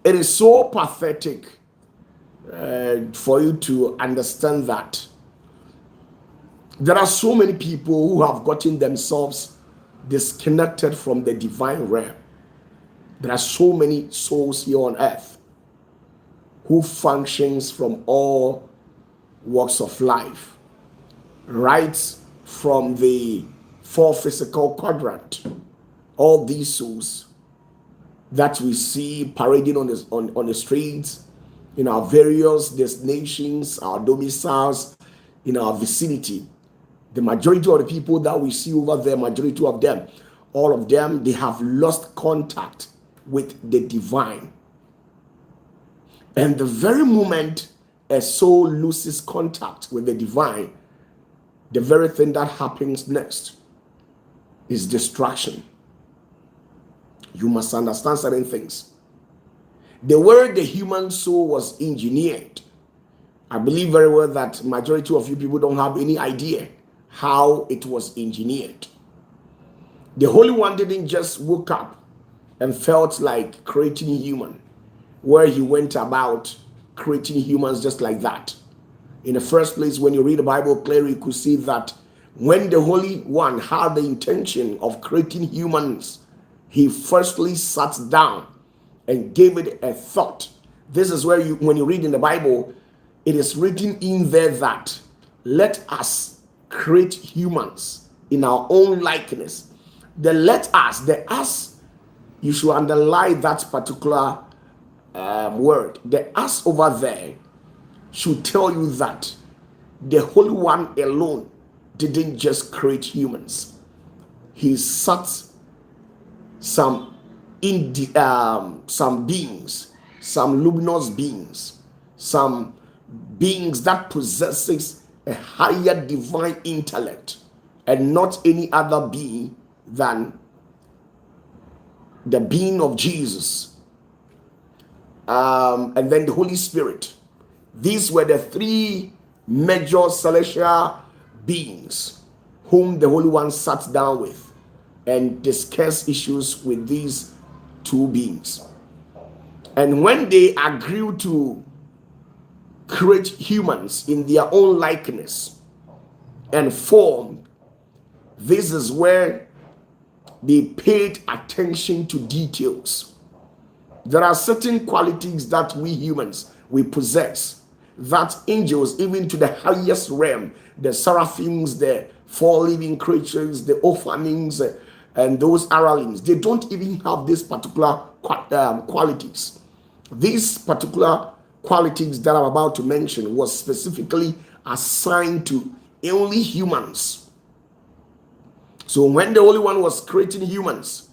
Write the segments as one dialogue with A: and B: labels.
A: It is so pathetic for you to understand that there are so many people who have gotten themselves disconnected from the divine realm. There are so many souls here on earth who functions from all walks of life, right from the four physical quadrant. All these souls that we see parading on the streets, in our various destinations, our domiciles, in our vicinity. The majority of the people that we see over there, majority of them, all of them, they have lost contact with the divine. And the very moment a soul loses contact with the divine, the very thing that happens next is distraction. You must understand certain things. The way the human soul was engineered, I believe very well that majority of you people don't have any idea how it was engineered. The Holy One didn't just woke up and felt like creating a human, where he went about creating humans just like that. In the first place, when you read the Bible clearly, you could see that when the Holy One had the intention of creating humans, he firstly sat down and gave it a thought. This is where when you read in the Bible, it is written in there that let us create humans in our own likeness. The let us, the us, you should underline that particular word. The us over there should tell you that the Holy One alone didn't just create humans. He sat some beings, some luminous beings, some beings that possesses a higher divine intellect, and not any other being than the being of Jesus, and then the Holy Spirit. These were the three major celestial beings whom the Holy One sat down with and discussed issues with these two beings. And when they agreed to create humans in their own likeness and form, this is where they paid attention to details. There are certain qualities that we humans, we possess, that angels, even to the highest realm, the seraphims, the four living creatures, the ophanims, and those aralims, they don't even have these particular qualities. These particular qualities that I'm about to mention was specifically assigned to only humans. So when the Holy One was creating humans,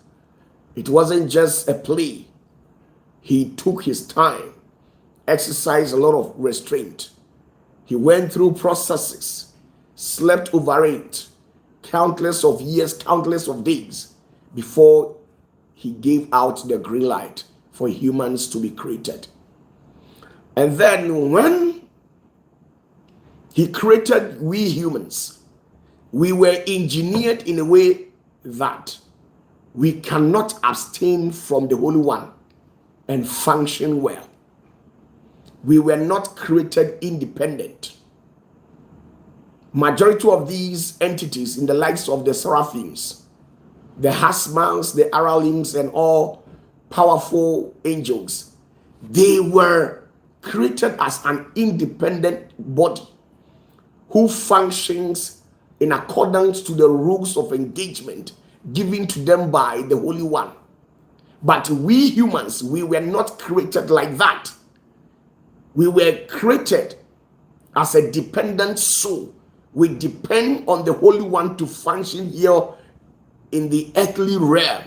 A: it wasn't just a play. He took his time, exercised a lot of restraint. He went through processes, slept over it, countless of years, countless of days before he gave out the green light for humans to be created. And then when he created we humans, we were engineered in a way that we cannot abstain from the Holy One and function well. We were not created independent. Majority of these entities in the likes of the seraphims, the Hasmans, the Aralims, and all powerful angels, they were created as an independent body who functions in accordance to the rules of engagement given to them by the Holy One. But we humans, we were not created like that. We were created as a dependent soul. We depend on the Holy One to function here in the earthly realm.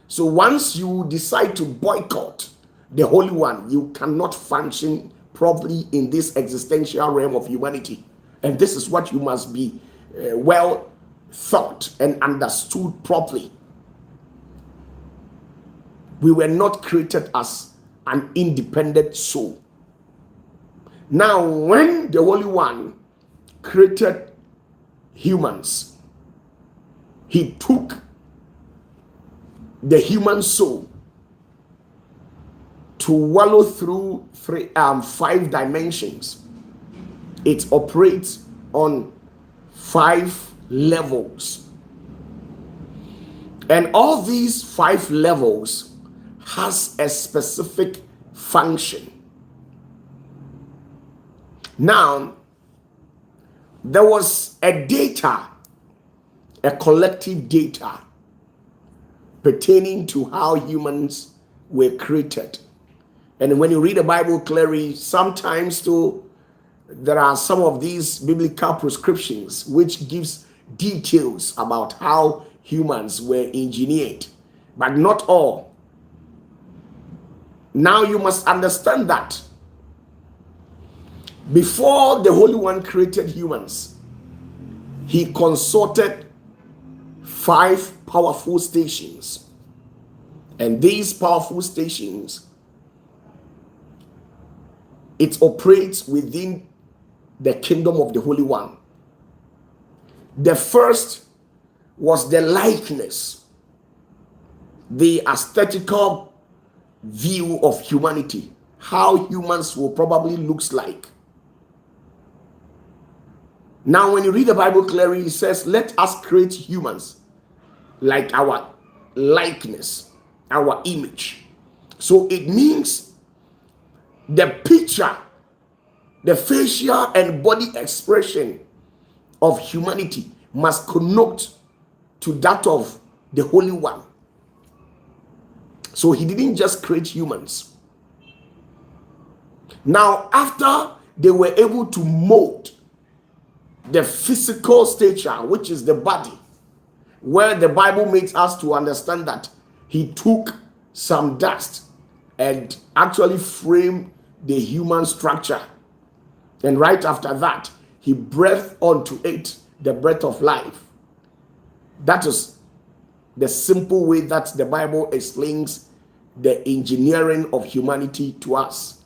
A: So once you decide to boycott the Holy One, you cannot function properly in this existential realm of humanity. And this is what you must be well thought and understood properly. We were not created as an independent soul. Now, when the Holy One created humans, he took the human soul to wallow through 5 dimensions. It operates on 5 levels. And all these 5 levels has a specific function. Now, there was a collective data pertaining to how humans were created. And when you read the Bible clearly, sometimes too, there are some of these biblical prescriptions which gives details about how humans were engineered, but not all. Now you must understand that before the Holy One created humans, he consulted 5 powerful stations. And these powerful stations, it operates within the kingdom of the Holy One. The first was the likeness, the aesthetical view of humanity, how humans will probably looks like. Now, when you read the Bible clearly, it says, let us create humans like our likeness, our image. So it means the picture, the facial and body expression of humanity must connote to that of the Holy One. So he didn't just create humans. Now, after they were able to mold the physical stature, which is the body, where the Bible makes us to understand that he took some dust and actually framed the human structure. And right after that, he breathed onto it the breath of life. That is the simple way that the Bible explains the engineering of humanity to us.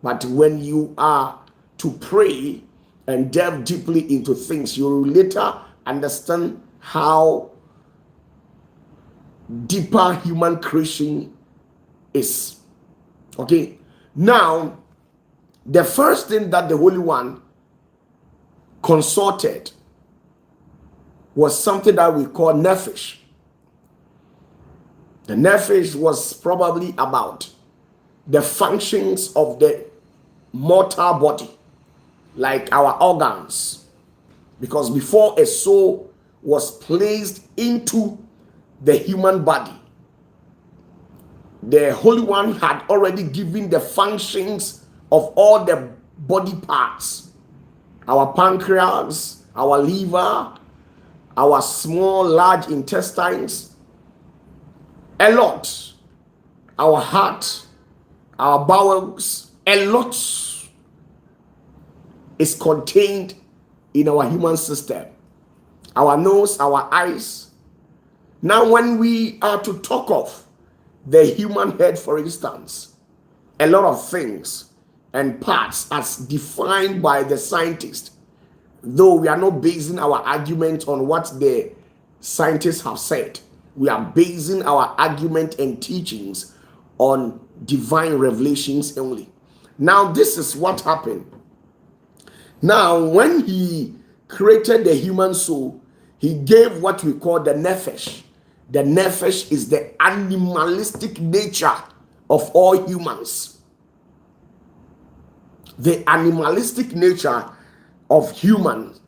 A: But when you are to pray and delve deeply into things, you will later understand how deeper human creation is. Okay, now the first thing that the Holy One consulted was something that we call nephesh. The nephesh was probably about the functions of the mortal body, like our organs, because before a soul was placed into the human body, the Holy One had already given the functions of all the body parts, our pancreas, our liver, our small, large intestines, a lot, our heart, our bowels, a lot is contained in our human system, our nose, our eyes. Now, when we are to talk of the human head, for instance, a lot of things and parts as defined by the scientist, though we are not basing our argument on what the scientists have said, we are basing our argument and teachings on divine revelations only. Now, this is what happened. Now, when he created the human soul, he gave what we call the nephesh. The nephesh is the animalistic nature of all humans. The animalistic nature of humans,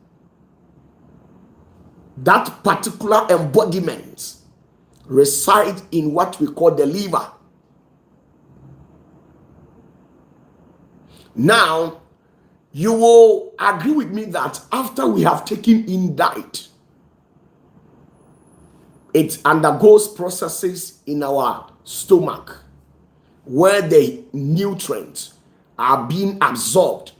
A: that particular embodiment resides in what we call the liver. Now, you will agree with me that after we have taken in diet, it undergoes processes in our stomach where the nutrients are being absorbed.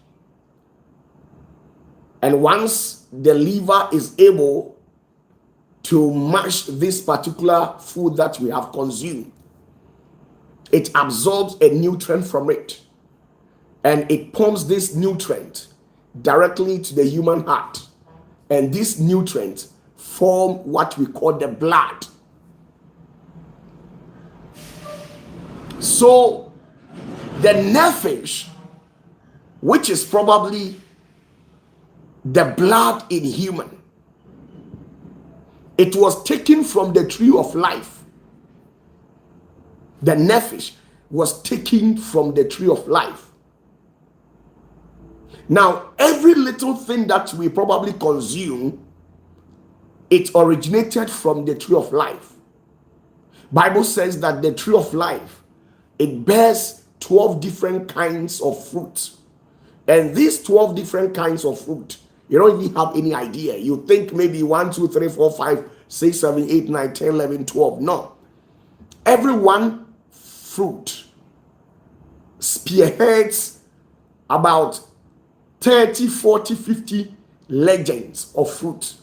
A: And once the liver is able to mash this particular food that we have consumed, it absorbs a nutrient from it, and it pumps this nutrient directly to the human heart, and this nutrient form what we call the blood. So the nephesh, which is probably the blood in human, it was taken from the tree of life. The nephesh was taken from the tree of life. Now, every little thing that we probably consume, it originated from the tree of life. Bible says that the tree of life, it bears 12 different kinds of fruit. And these 12 different kinds of fruit, you don't even have any idea. You think maybe 1, 2, 3, 4, 5, 6, 7, 8, 9, 10, 11, 12. No. Every one fruit spearheads about 30, 40, 50 legends of fruit.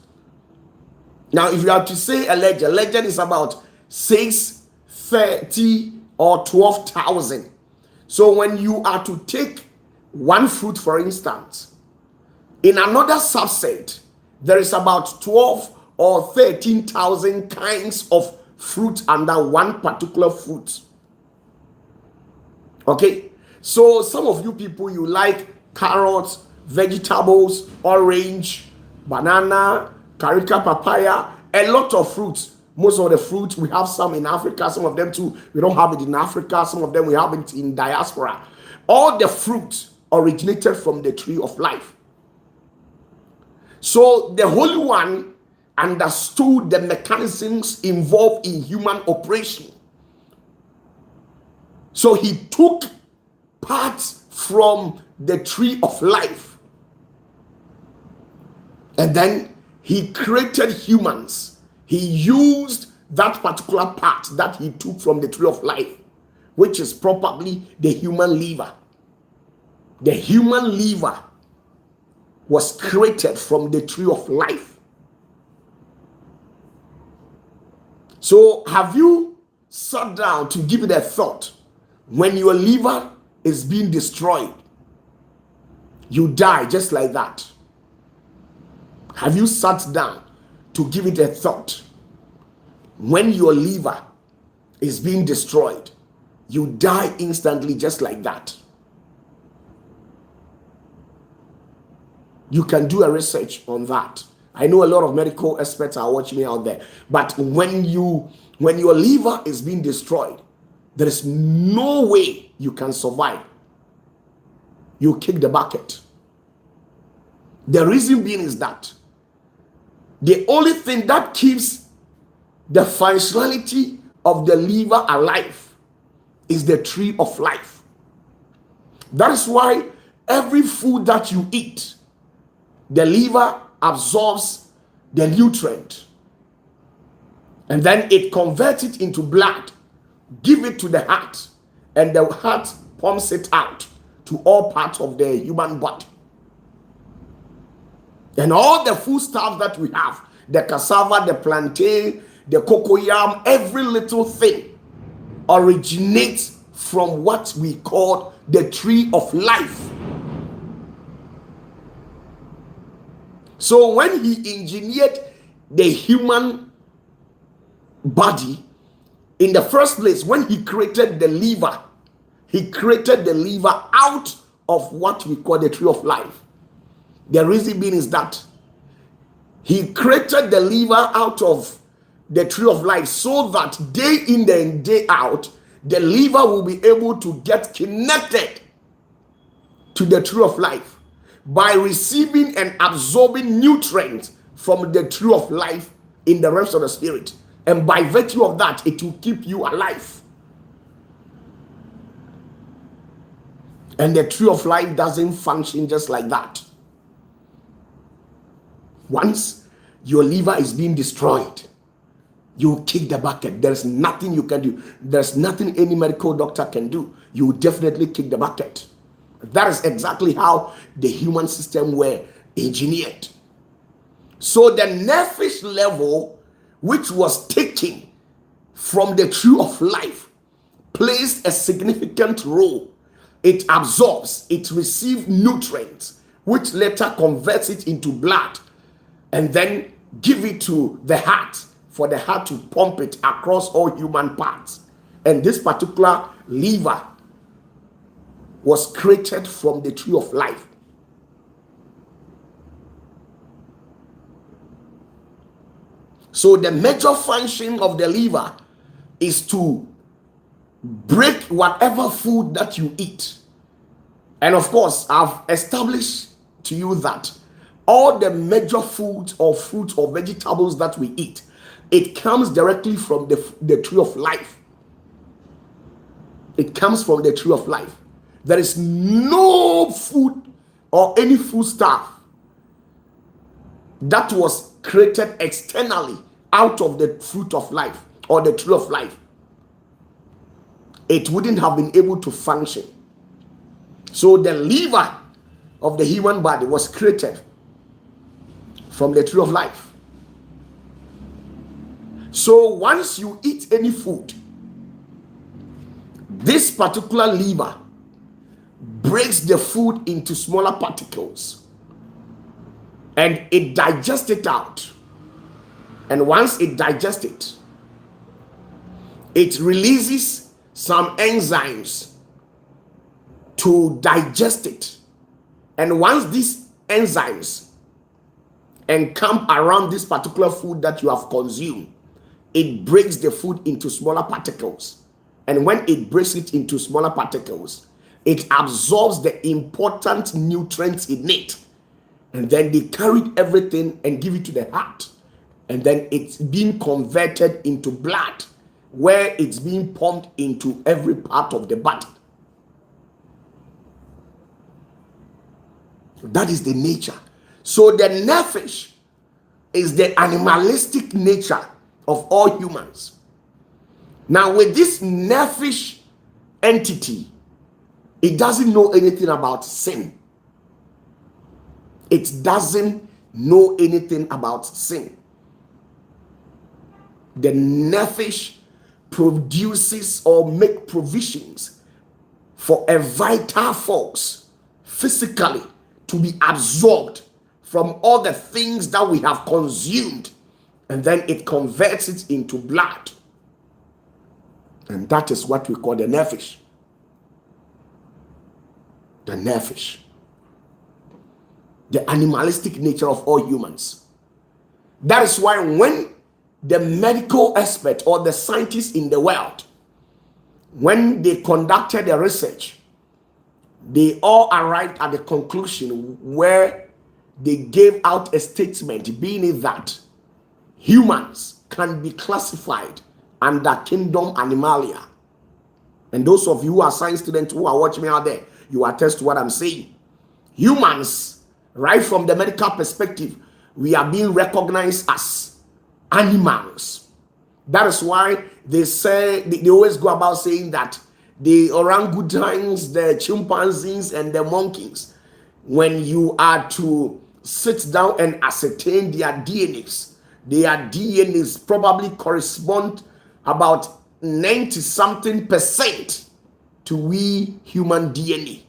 A: Now, if you have to say a legend is about 6, 30, or 12,000. So when you are to take one fruit, for instance, in another subset, there is about 12 or 13,000 kinds of fruit under one particular fruit. Okay, so some of you people, you like carrots, vegetables, orange, banana, carica papaya, a lot of fruits. Most of the fruits, we have some in Africa, some of them too, we don't have it in Africa, some of them we have it in diaspora. All the fruit originated from the tree of life. So the Holy One understood the mechanisms involved in human operation. So he took parts from the tree of life, and then he created humans. He used that particular part that he took from the tree of life, which is probably the human liver. The human liver was created from the tree of life. So have you sat down to give it a thought? When your liver is being destroyed, you die just like that. Have you sat down to give it a thought? When your liver is being destroyed, you die instantly just like that. You can do a research on that. I know a lot of medical experts are watching me out there. But when your liver is being destroyed, there is no way you can survive. You kick the bucket. The reason being is that the only thing that keeps the functionality of the liver alive is the tree of life. That is why every food that you eat, the liver absorbs the nutrient, and then it converts it into blood, give it to the heart, and the heart pumps it out to all parts of the human body. And all the food stuff that we have, the cassava, the plantain, the cocoyam, every little thing originates from what we call the tree of life. So when he engineered the human body, in the first place, when he created the liver, he created the liver out of what we call the tree of life. The reason being is that he created the liver out of the tree of life so that day in and day out, the liver will be able to get connected to the tree of life by receiving and absorbing nutrients from the tree of life in the realms of the spirit. And by virtue of that, it will keep you alive. And the tree of life doesn't function just like that. Once your liver is being destroyed, you kick the bucket. There's nothing you can do. There's nothing any medical doctor can do. You definitely kick the bucket. That is exactly how the human system were engineered. So the nephesh level, which was taken from the tree of life, plays a significant role. It absorbs, it receives nutrients, which later converts it into blood, and then give it to the heart for the heart to pump it across all human parts. And this particular liver was created from the tree of life. So the major function of the liver is to break whatever food that you eat. And of course, I've established to you that all the major foods or fruits or vegetables that we eat, it comes directly from the tree of life. It comes from the tree of life. There is no food or any food stuff that was created externally out of the fruit of life or the tree of life. It wouldn't have been able to function. So the liver of the human body was created from the tree of life. So once you eat any food, this particular liver breaks the food into smaller particles and it digests it out. And once it digests it, it releases some enzymes to digest it. And once these enzymes encamp around this particular food that you have consumed, it breaks the food into smaller particles. And when it breaks it into smaller particles, it absorbs the important nutrients in it. And then they carry everything and give it to the heart. And then it's being converted into blood, where it's being pumped into every part of the body. That is the nature. So the nephesh is the animalistic nature of all humans. Now, with this nephesh entity, it doesn't know anything about sin. It doesn't know anything about sin. The nephesh produces or make provisions for a vital force physically to be absorbed from all the things that we have consumed, and then it converts it into blood. And that is what we call the nephesh. The nephesh. The animalistic nature of all humans. That is why when the medical expert or the scientists in the world, when they conducted the research, they all arrived at the conclusion where they gave out a statement, being it that humans can be classified under kingdom animalia. And those of you who are science students who are watching me out there, you attest to what I'm saying. Humans, right from the medical perspective, we are being recognized as animals. That is why they say, they always go about saying that the orangutans, the chimpanzees, and the monkeys, when you are to sit down and ascertain their DNAs probably correspond about 90-something% to we human DNA.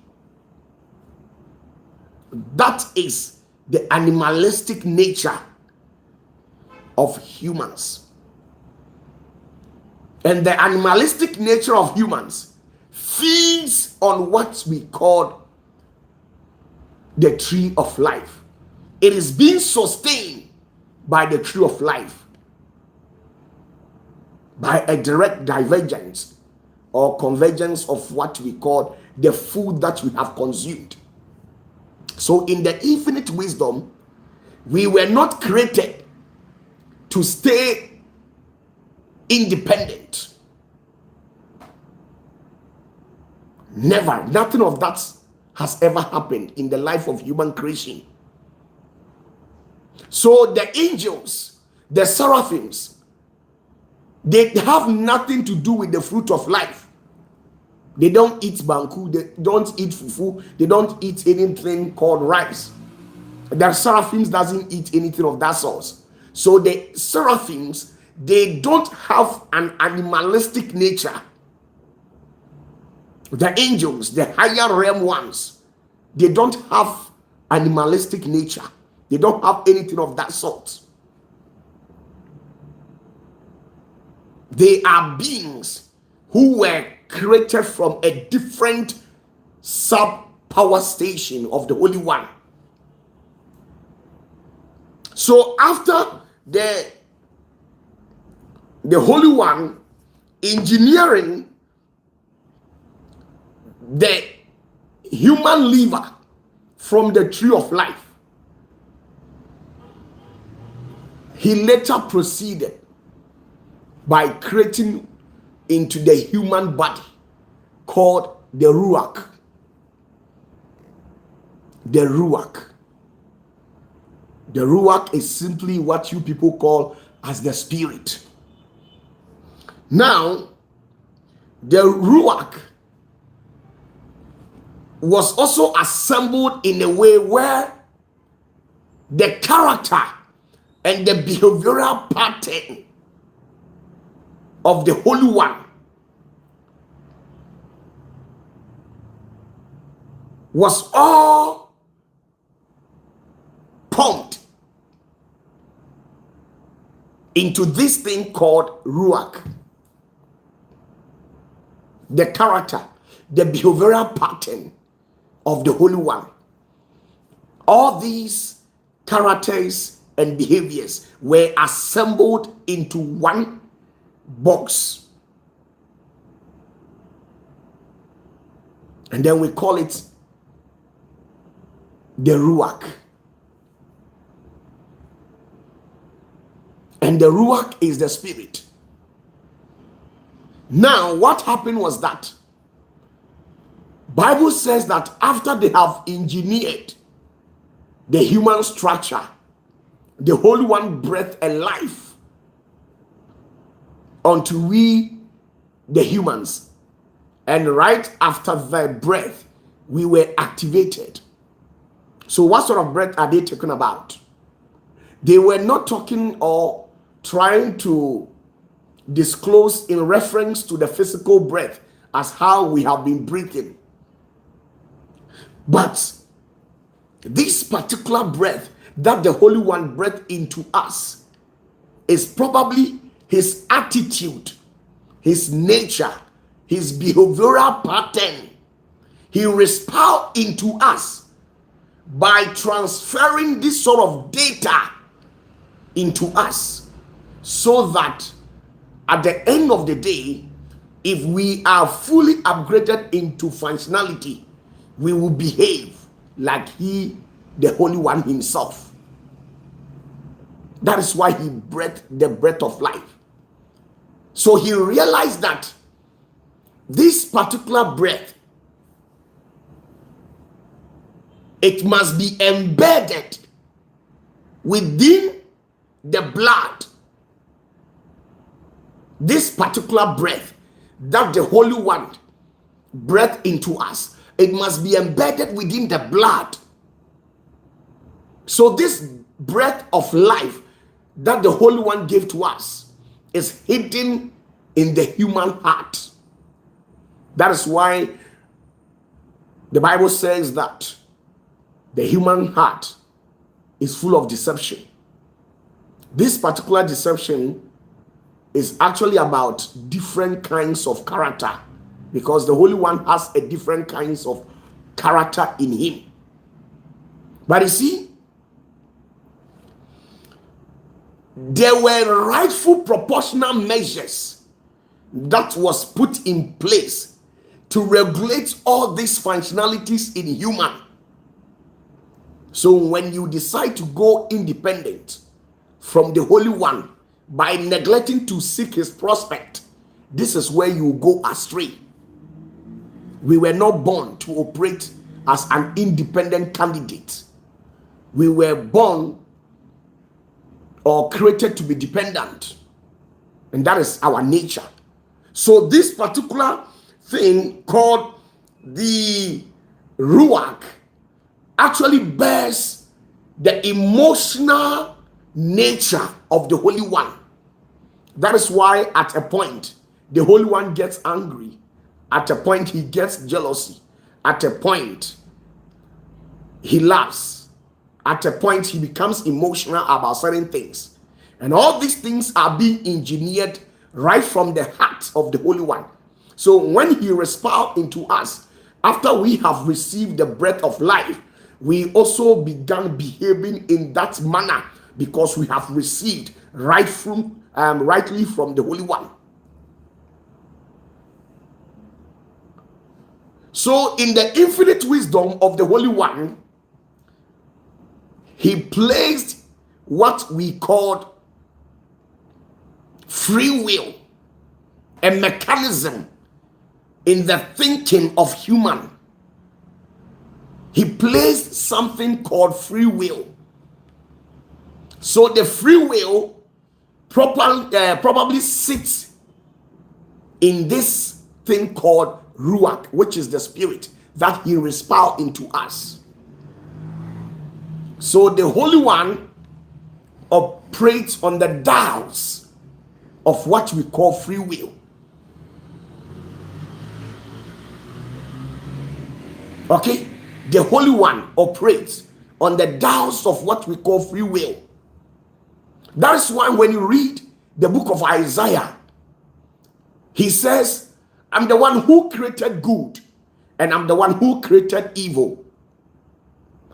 A: That is the animalistic nature of humans. And the animalistic nature of humans feeds on what we call the tree of life. It is being sustained by the tree of life, by a direct divergence or convergence of what we call the food that we have consumed. So in the infinite wisdom, we were not created to stay independent. Never. Nothing of that has ever happened in the life of human creation. So the angels, the seraphims, they have nothing to do with the fruit of life. They don't eat banku, they don't eat fufu, they don't eat anything called rice. The seraphims doesn't eat anything of that sort. So the seraphims, they don't have an animalistic nature. The angels, the higher realm ones, they don't have animalistic nature. They don't have anything of that sort. They are beings who were created from a different sub power station of the Holy One. So after the Holy One engineering the human liver from the tree of life, he later proceeded by creating into the human body called the Ruach. The Ruach. The Ruach is simply what you people call as the spirit. Now, the Ruach was also assembled in a way where the character and the behavioral pattern of the Holy One was all pumped into this thing called Ruach. The character, the behavioral pattern of the Holy One. All these characters and behaviors were assembled into one box. And then we call it the Ruach. And the Ruach is the spirit. Now, what happened was that Bible says that after they have engineered the human structure, the Holy One breathed a life unto we, the humans. And right after the breath, we were activated. So what sort of breath are they talking about? They were not talking or trying to disclose in reference to the physical breath as how we have been breathing. But this particular breath that the Holy One breathed into us is probably his attitude, his nature, his behavioral pattern. He responded into us by transferring this sort of data into us, so that at the end of the day, if we are fully upgraded into functionality, we will behave like he, the Holy One himself. That is why he breathed the breath of life. So he realized that this particular breath, it must be embedded within the blood. This particular breath that the Holy One breathed into us, it must be embedded within the blood. So this breath of life that the Holy One gave to us is hidden in the human heart. That is why the Bible says that the human heart is full of deception. This particular deception is actually about different kinds of character, because the Holy One has a different kinds of character in him. But you see, there were rightful proportional measures that was put in place to regulate all these functionalities in human. So when you decide to go independent from the Holy One by neglecting to seek his prospect, this is where you go astray. We were not born to operate as an independent candidate. We were born or created to be dependent, and that is our nature. So this particular thing called the Ruach actually bears the emotional nature of the Holy One. That is why at a point the Holy One gets angry, at a point he gets jealousy, at a point he laughs, at a point he becomes emotional about certain things. And all these things are being engineered right from the heart of the Holy One. So when he responds into us after we have received the breath of life, we also began behaving in that manner because we have received rightly from the Holy One. So in the infinite wisdom of the Holy One, he placed what we called free will, a mechanism in the thinking of human. He placed something called free will. So the free will probably sits in this thing called ruach, which is the spirit that he respoured into us. So the Holy One operates on the dials of what we call free will. Okay? The Holy One operates on the dials of what we call free will. That's why when you read the book of Isaiah, he says, I'm the one who created good and I'm the one who created evil.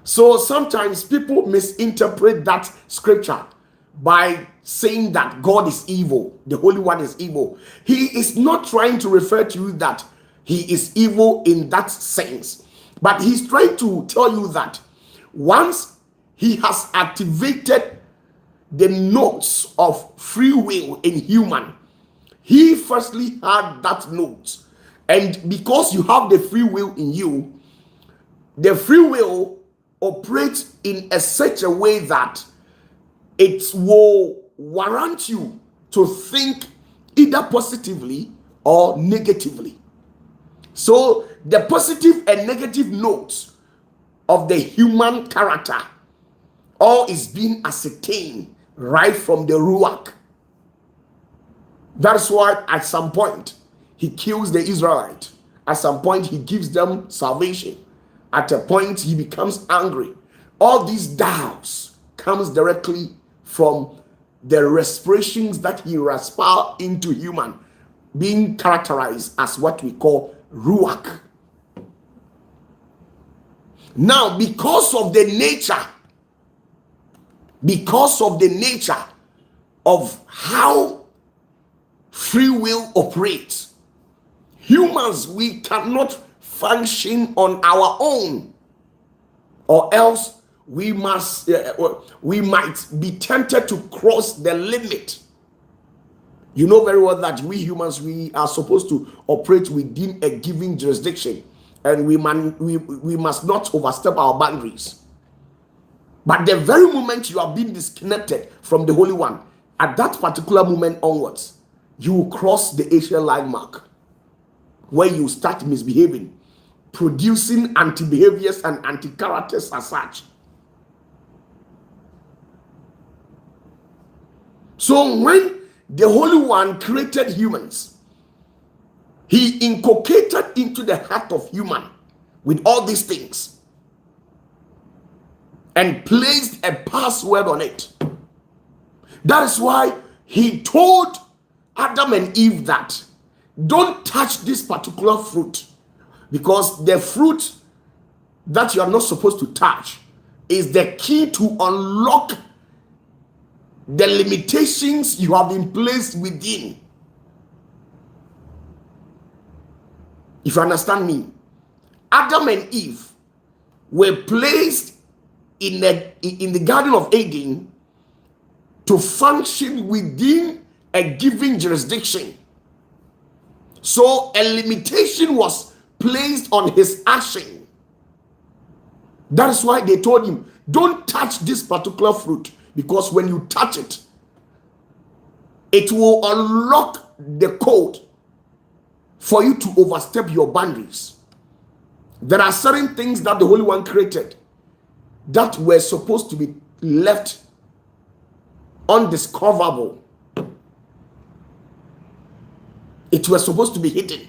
A: So sometimes people misinterpret that scripture by saying that God is evil, the Holy One is evil. He is not trying to refer to you that he is evil in that sense, but he's trying to tell you that once he has activated the notes of free will in human, he firstly had that note. And because you have the free will in you, the free will operates in such a way that it will warrant you to think either positively or negatively. So the positive and negative notes of the human character all is being ascertained right from the ruach. That's why at some point he kills the Israelites. At some point he gives them salvation. At a point he becomes angry. All these doubts comes directly from the respirations that he respires into human, being characterized as what we call ruach. Now, because of the nature of how free will operates, humans, we cannot function on our own, or else we might be tempted to cross the limit. You know very well that we humans, we are supposed to operate within a given jurisdiction, and we must not overstep our boundaries. But the very moment you are being disconnected from the Holy One, at that particular moment onwards, you will cross the Asian line mark, where you start misbehaving, producing anti-behaviors and anti-characters as such. So when the Holy One created humans, he inculcated into the heart of human with all these things and placed a password on it. That is why he told Adam and Eve that don't touch this particular fruit, because the fruit that you are not supposed to touch is the key to unlock the limitations you have been placed within. If you understand me, Adam and Eve were placed in the Garden of Eden to function within a given jurisdiction. So a limitation was placed on his action. That is why they told him, don't touch this particular fruit, because when you touch it, it will unlock the code for you to overstep your boundaries. There are certain things that the Holy One created that were supposed to be left undiscoverable. It was supposed to be hidden.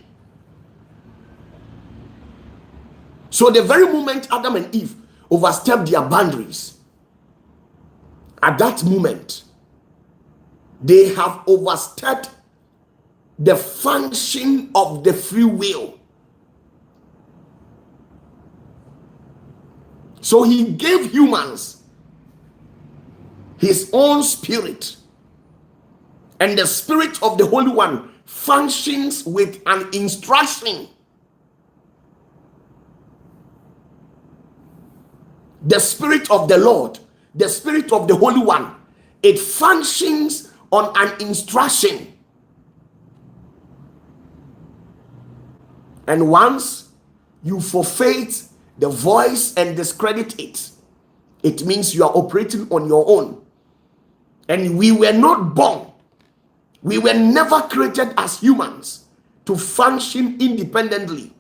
A: So the very moment Adam and Eve overstepped their boundaries, at that moment, they have overstepped the function of the free will. So he gave humans his own spirit, and the spirit of the Holy One functions with an instruction. The spirit of the Lord, the spirit of the Holy One, it functions on an instruction. And once you forfeit the voice and discredit it, it means you are operating on your own. And we were not born, we were never created as humans to function independently.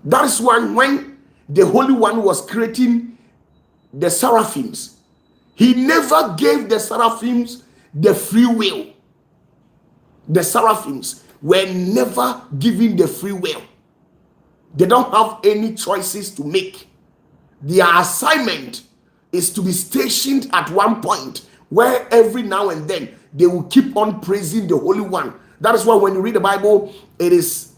A: That is why when the Holy One was creating the seraphims, he never gave the seraphims the free will. The seraphims were never given the free will. They don't have any choices to make. Their assignment is to be stationed at one point where every now and then they will keep on praising the Holy One. That is why when you read the Bible, it is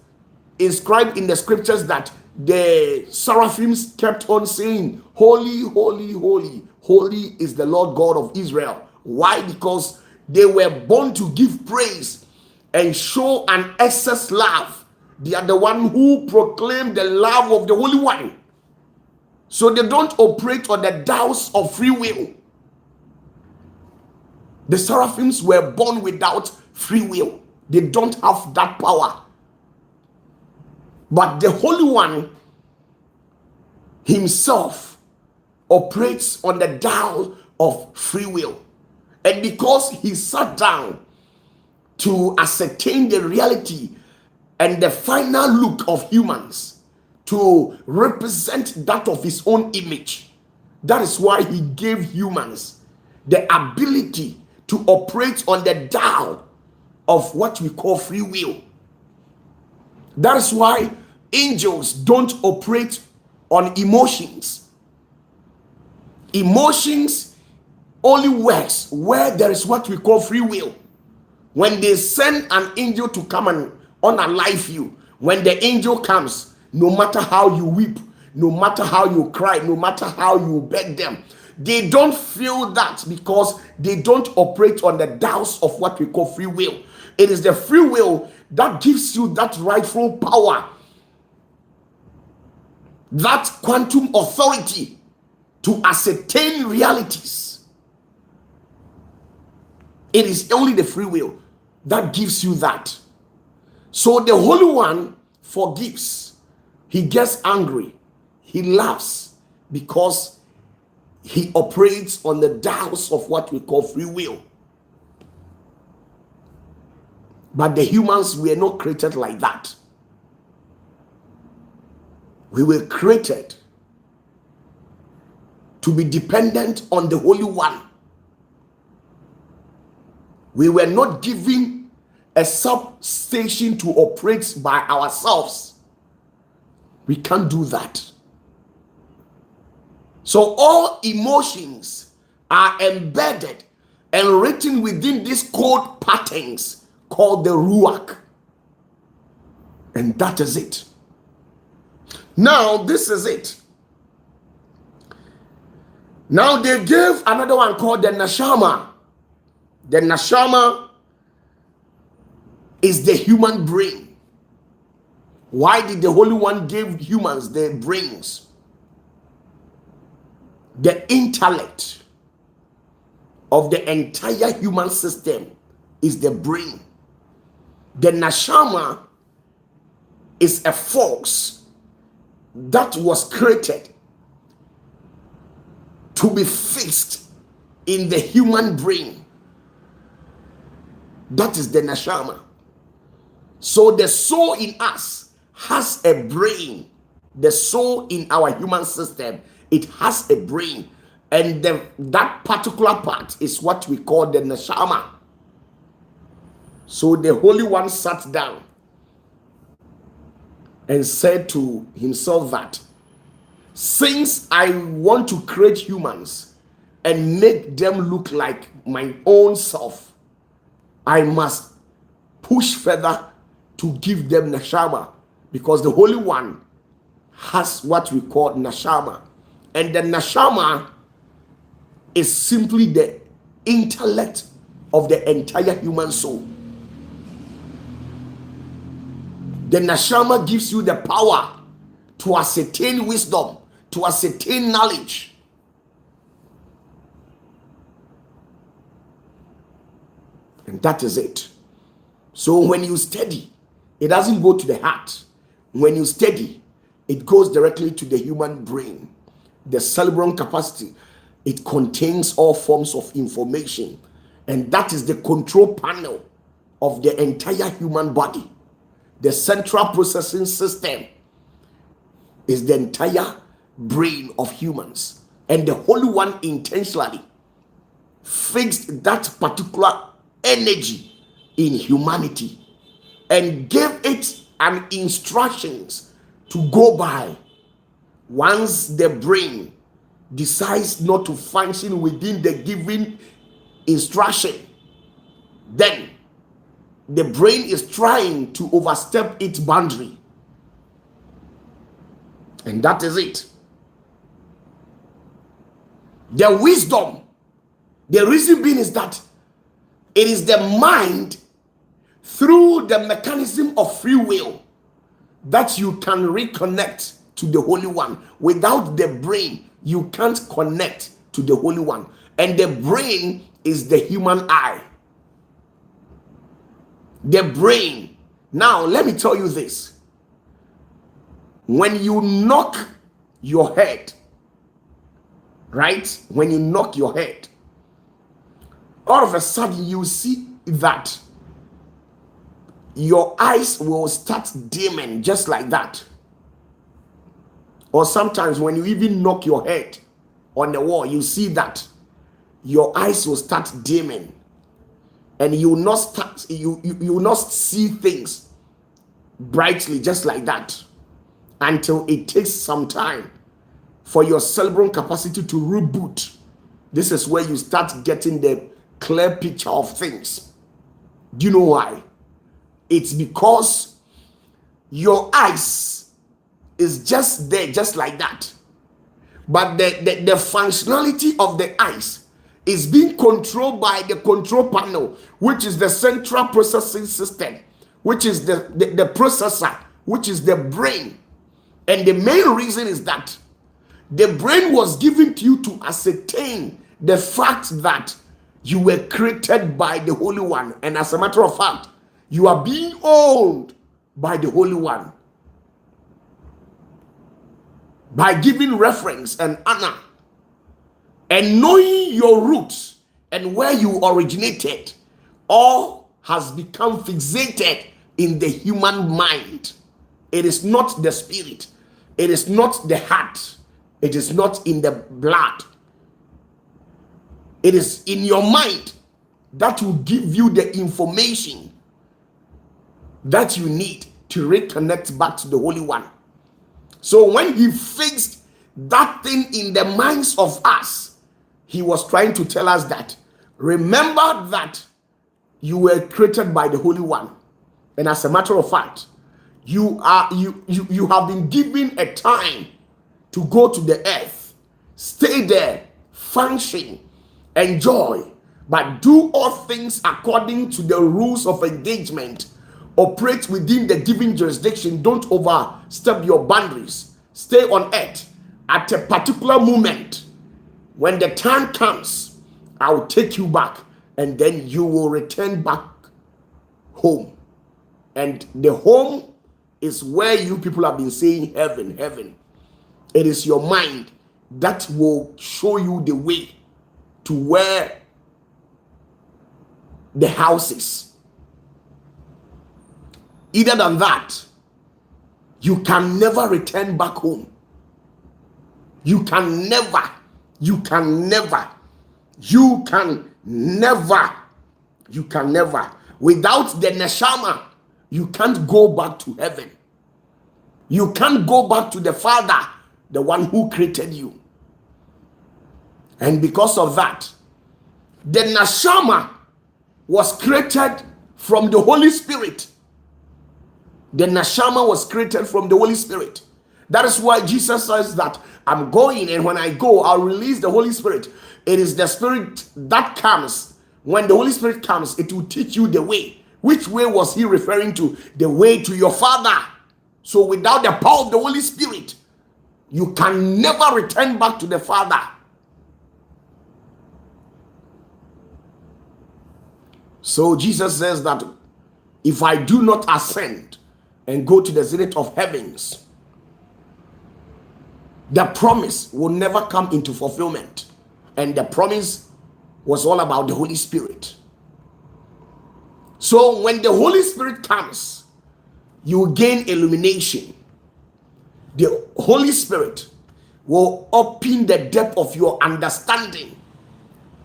A: inscribed in the scriptures that the seraphims kept on saying, "Holy, holy, holy, holy is the Lord God of Israel." Why? Because they were born to give praise and show an excess love. They are the one who proclaim the love of the Holy One. So they don't operate on the doubts of free will. The seraphims were born without free will. They don't have that power. But the Holy One himself operates on the dial of free will. And because he sat down to ascertain the reality and the final look of humans, to represent that of his own image, that is why he gave humans the ability to operate on the dial of what we call free will. That is why angels don't operate on emotions. Emotions only works where there is what we call free will. When they send an angel to come and unalive you, when the angel comes, no matter how you weep, no matter how you cry, no matter how you beg them, they don't feel that because they don't operate on the dials of what we call free will. It is the free will that gives you that rightful power, that quantum authority to ascertain realities. It is only the free will that gives you that. So the Holy One forgives. He gets angry. He laughs because he operates on the dials of what we call free will. But the humans were not created like that. We were created to be dependent on the Holy One. We were not given a substation to operate by ourselves. We can't do that. So all emotions are embedded and written within these code patterns called the Ruach. And that is it. Now, this is it. Now, they gave another one called the Neshama. The Neshama is the human brain. Why did the Holy One give humans their brains? The intellect of the entire human system is the brain. The Neshama is a force that was created to be fixed in the human brain. That is the Neshama. So the soul in us has a brain. The soul in our human system, it has a brain. And that particular part is what we call the Neshama. So the Holy One sat down and said to himself that, since I want to create humans and make them look like my own self, I must push further to give them Neshama, because the Holy One has what we call nashama. And the nashama is simply the intellect of the entire human soul. The nashama gives you the power to ascertain wisdom, to ascertain knowledge. And that is it. So when you study, it doesn't go to the heart. When you study, it goes directly to the human brain. The cerebral capacity, it contains all forms of information. And that is the control panel of the entire human body. The central processing system is the entire brain of humans. And the Holy One intentionally fixed that particular energy in humanity and gave it an instructions to go by. Once the brain decides not to function within the given instruction, then the brain is trying to overstep its boundary. And that is it. The wisdom, the reason being is that it is the mind through the mechanism of free will that you can reconnect to the Holy One. Without the brain, you can't connect to the Holy One. And the brain is the human eye. The brain. Now, let me tell you this. When you knock your head, right? When you knock your head, all of a sudden you see that your eyes will start dimming just like that. Or sometimes when you even knock your head on the wall, you see that your eyes will start dimming, and you will not see things brightly just like that until it takes some time for your cerebral capacity to reboot. This is where you start getting the clear picture of things. Do you know why? It's because your eyes is just there, just like that. But the functionality of the eyes is being controlled by the control panel, which is the central processing system, which is the processor, which is the brain. And the main reason is that the brain was given to you to ascertain the fact that you were created by the Holy One. And as a matter of fact, you are being owned by the Holy One. By giving reference and honor and knowing your roots and where you originated, all has become fixated in the human mind. It is not the spirit. It is not the heart. It is not in the blood. It is in your mind that will give you the information that you need to reconnect back to the Holy One. So when he fixed that thing in the minds of us, he was trying to tell us that, remember that you were created by the Holy One. And as a matter of fact, you have been given a time to go to the earth, stay there, function, enjoy, but do all things according to the rules of engagement. Operate within the given jurisdiction. Don't overstep your boundaries. Stay on earth. At a particular moment, when the time comes, I will take you back, and then you will return back home. And the home is where you people have been saying heaven, heaven. It is your mind that will show you the way to where the house is. Either than that, you can never return back home. You can never. Without the neshama, you can't go back to heaven. You can't go back to the Father, the one who created you. And because of that, the neshama was created from the Holy Spirit. The neshama was created from the Holy Spirit. That is why Jesus says that I'm going, and when I go, I'll release the Holy Spirit. It is the Spirit that comes. When the Holy Spirit comes, it will teach you the way. Which way was he referring to? The way to your Father. So without the power of the Holy Spirit, you can never return back to the Father. So Jesus says that if I do not ascend and go to the zenith of heavens, the promise will never come into fulfillment. And the promise was all about the Holy Spirit. So when the Holy Spirit comes, you gain illumination. The Holy Spirit will open the depth of your understanding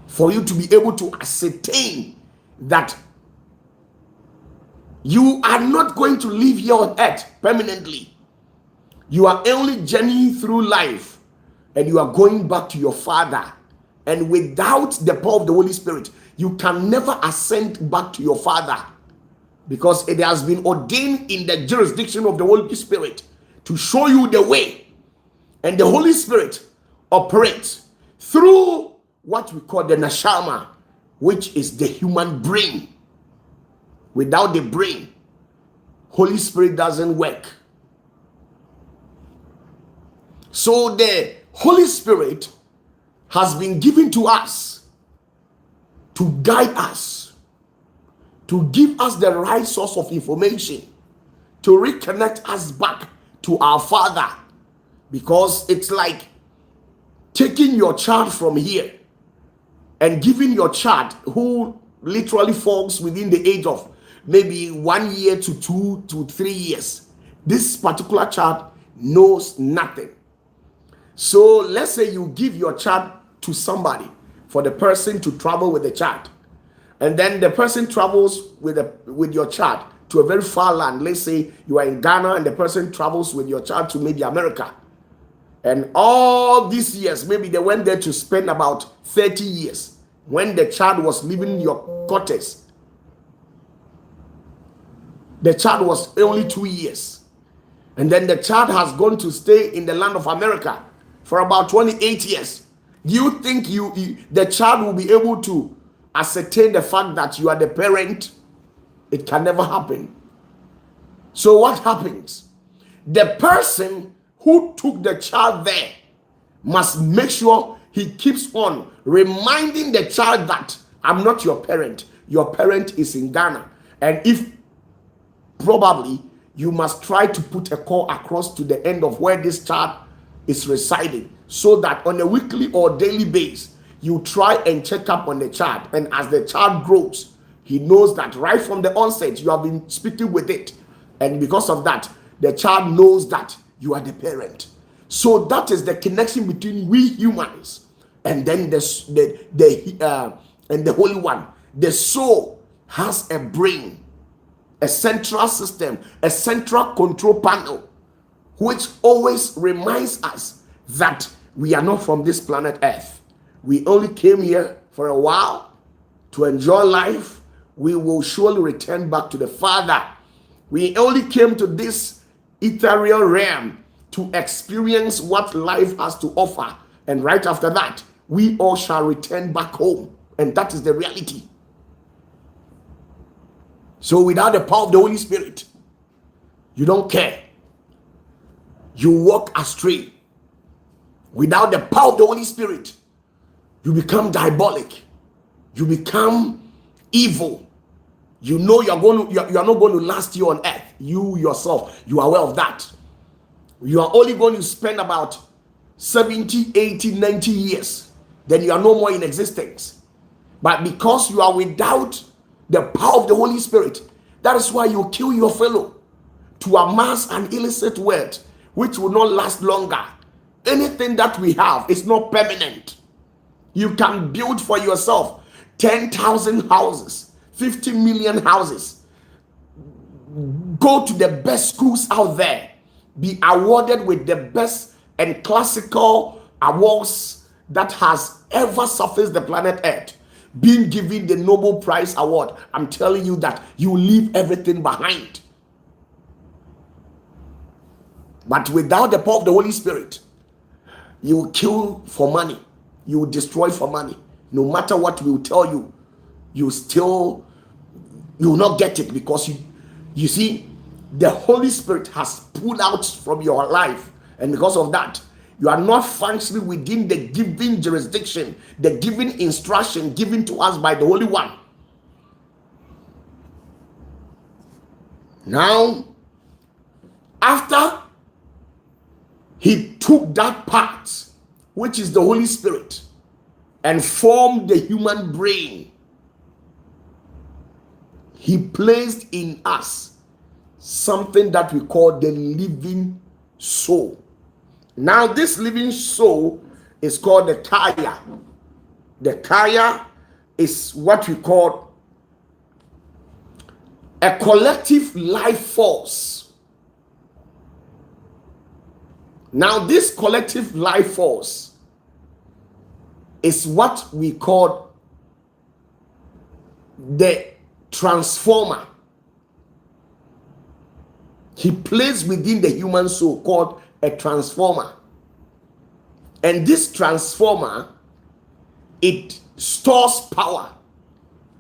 A: for you to be able to ascertain that you are not going to live here on earth permanently. You are only journeying through life, and you are going back to your Father. And without the power of the Holy Spirit, you can never ascend back to your Father, because it has been ordained in the jurisdiction of the Holy Spirit to show you the way. And the Holy Spirit operates through what we call the neshama, which is the human brain. Without the brain, Holy Spirit doesn't work. So the Holy Spirit has been given to us to guide us, to give us the right source of information, to reconnect us back to our Father. Because it's like taking your child from here and giving your child, who literally falls within the age of maybe 1 year to 2 to 3 years. This particular child knows nothing. So let's say you give your child to somebody for the person to travel with the child, and then the person travels with your child to a very far land. Let's say you are in Ghana, and the person travels with your child to maybe America. And all these years, maybe they went there to spend about 30 years. When the child was leaving your quarters, the child was only 2 years. And then the child has gone to stay in the land of America for about 28 years. Do you think the child will be able to ascertain the fact that you are the parent? It can never happen. So what happens? The person who took the child there must make sure he keeps on reminding the child that I'm not your parent. Your parent is in Ghana. And if probably you must try to put a call across to the end of where this child is residing, so that on a weekly or daily basis, you try and check up on the child. And as the child grows, he knows that right from the onset, you have been speaking with it. And because of that, the child knows that you are the parent. So that is the connection between we humans and then and the Holy One. The soul has a brain, a central system, a central control panel, which always reminds us that we are not from this planet Earth. We only came here for a while to enjoy life. We will surely return back to the Father. We only came to this ethereal realm to experience what life has to offer. And right after that, we all shall return back home. And that is the reality. So without the power of the Holy Spirit, you don't care. You walk astray. Without the power of the Holy Spirit, you become diabolic. You become evil. You know you are not going to last here on earth. You yourself, you are aware of that. You are only going to spend about 70, 80, 90 years. Then you are no more in existence. But because you are without the power of the Holy Spirit, that is why you kill your fellow to amass an illicit wealth which will not last longer. Anything that we have is not permanent. You can build for yourself 10,000 houses, 50 million houses. Go to the best schools out there. Be awarded with the best and classical awards that has ever surfaced the planet Earth. Being given the Nobel Prize Award. I'm telling you that you leave everything behind. But without the power of the Holy Spirit, you will kill for money, you will destroy for money. No matter what we will tell you, you will not get it, because you see, the Holy Spirit has pulled out from your life, and because of that, you are not functioning within the given jurisdiction, the given instruction given to us by the Holy One. Now, after he took that part, which is the Holy Spirit, and formed the human brain, he placed in us something that we call the living soul. Now, this living soul is called the kaya. The kaya is what we call a collective life force. Now, this collective life force is what we call the transformer. He placed within the human soul called a transformer. And this transformer, it stores power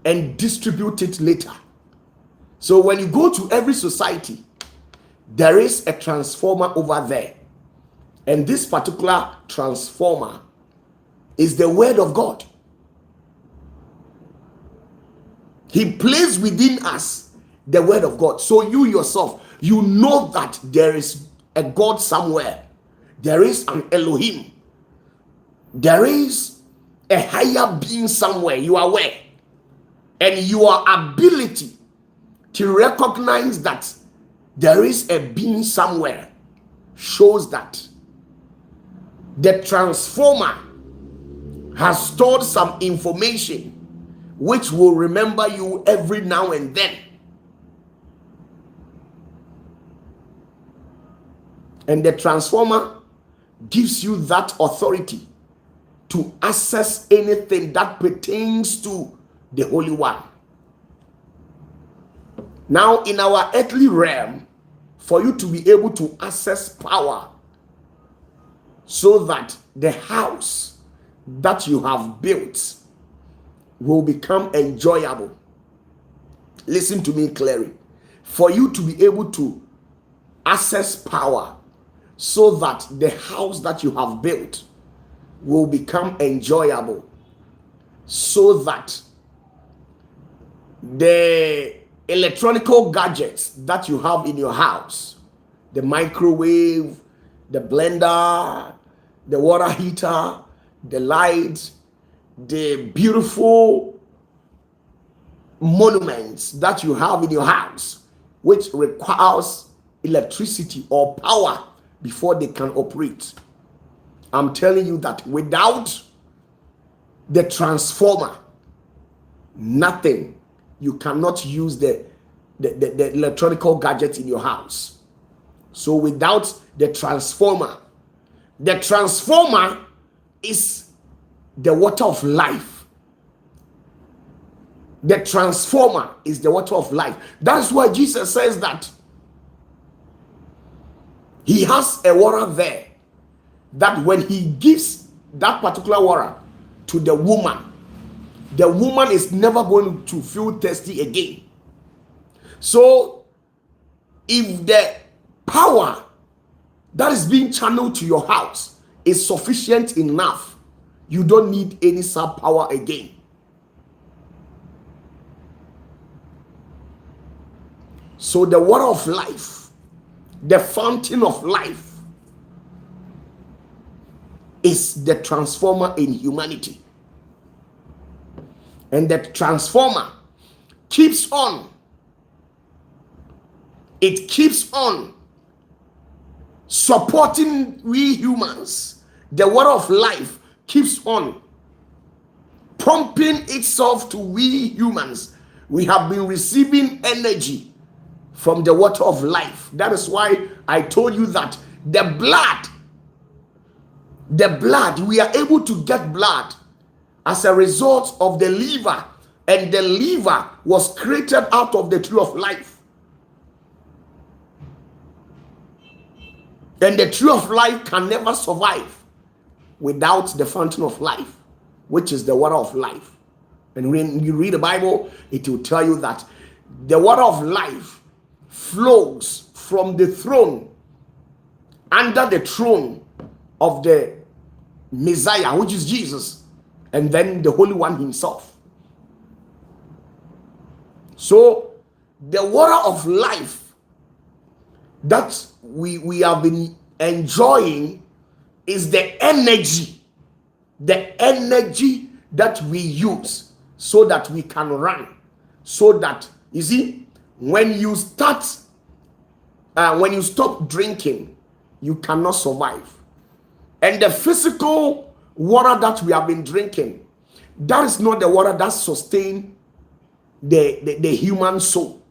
A: and distributes it later. So when you go to every society, there is a transformer over there. And this particular transformer is the word of God. He placed within us the word of God. So you yourself, you know that there is a God somewhere. There is an Elohim. There is a higher being somewhere. You are aware. And your ability to recognize that there is a being somewhere shows that the transformer has stored some information which will remember you every now and then. And the transformer gives you that authority to access anything that pertains to the Holy One. Now, in our earthly realm, for you to be able to access power so that the house that you have built will become enjoyable. Listen to me clearly. For you to be able to access power so that the house that you have built will become enjoyable, so that the electronical gadgets that you have in your house, the microwave, the blender, the water heater, the lights, the beautiful monuments that you have in your house, which requires electricity or power before they can operate. I'm telling you that without the transformer, nothing. You cannot use the electronical gadgets in your house. So without the transformer is the water of life. The transformer is the water of life. That's why Jesus says that he has a water there, that when he gives that particular water to the woman is never going to feel thirsty again. So if the power that is being channeled to your house is sufficient enough, you don't need any sub power again. So the water of life, the fountain of life, is the transformer in humanity. And the transformer keeps on. It keeps on supporting we humans. The water of life keeps on pumping itself to we humans. We have been receiving energy from the water of life. That is why I told you that the blood, we are able to get blood as a result of the liver, and the liver was created out of the tree of life. And the tree of life can never survive without the fountain of life, which is the water of life. And when you read the Bible, it will tell you that the water of life flows from the throne, under the throne of the Messiah, which is Jesus, and then the Holy One himself. So the water of life that we have been enjoying is the energy that we use so that we can run. So that, you see, when you stop drinking, you cannot survive. And the physical water that we have been drinking, that is not the water that sustains the human soul.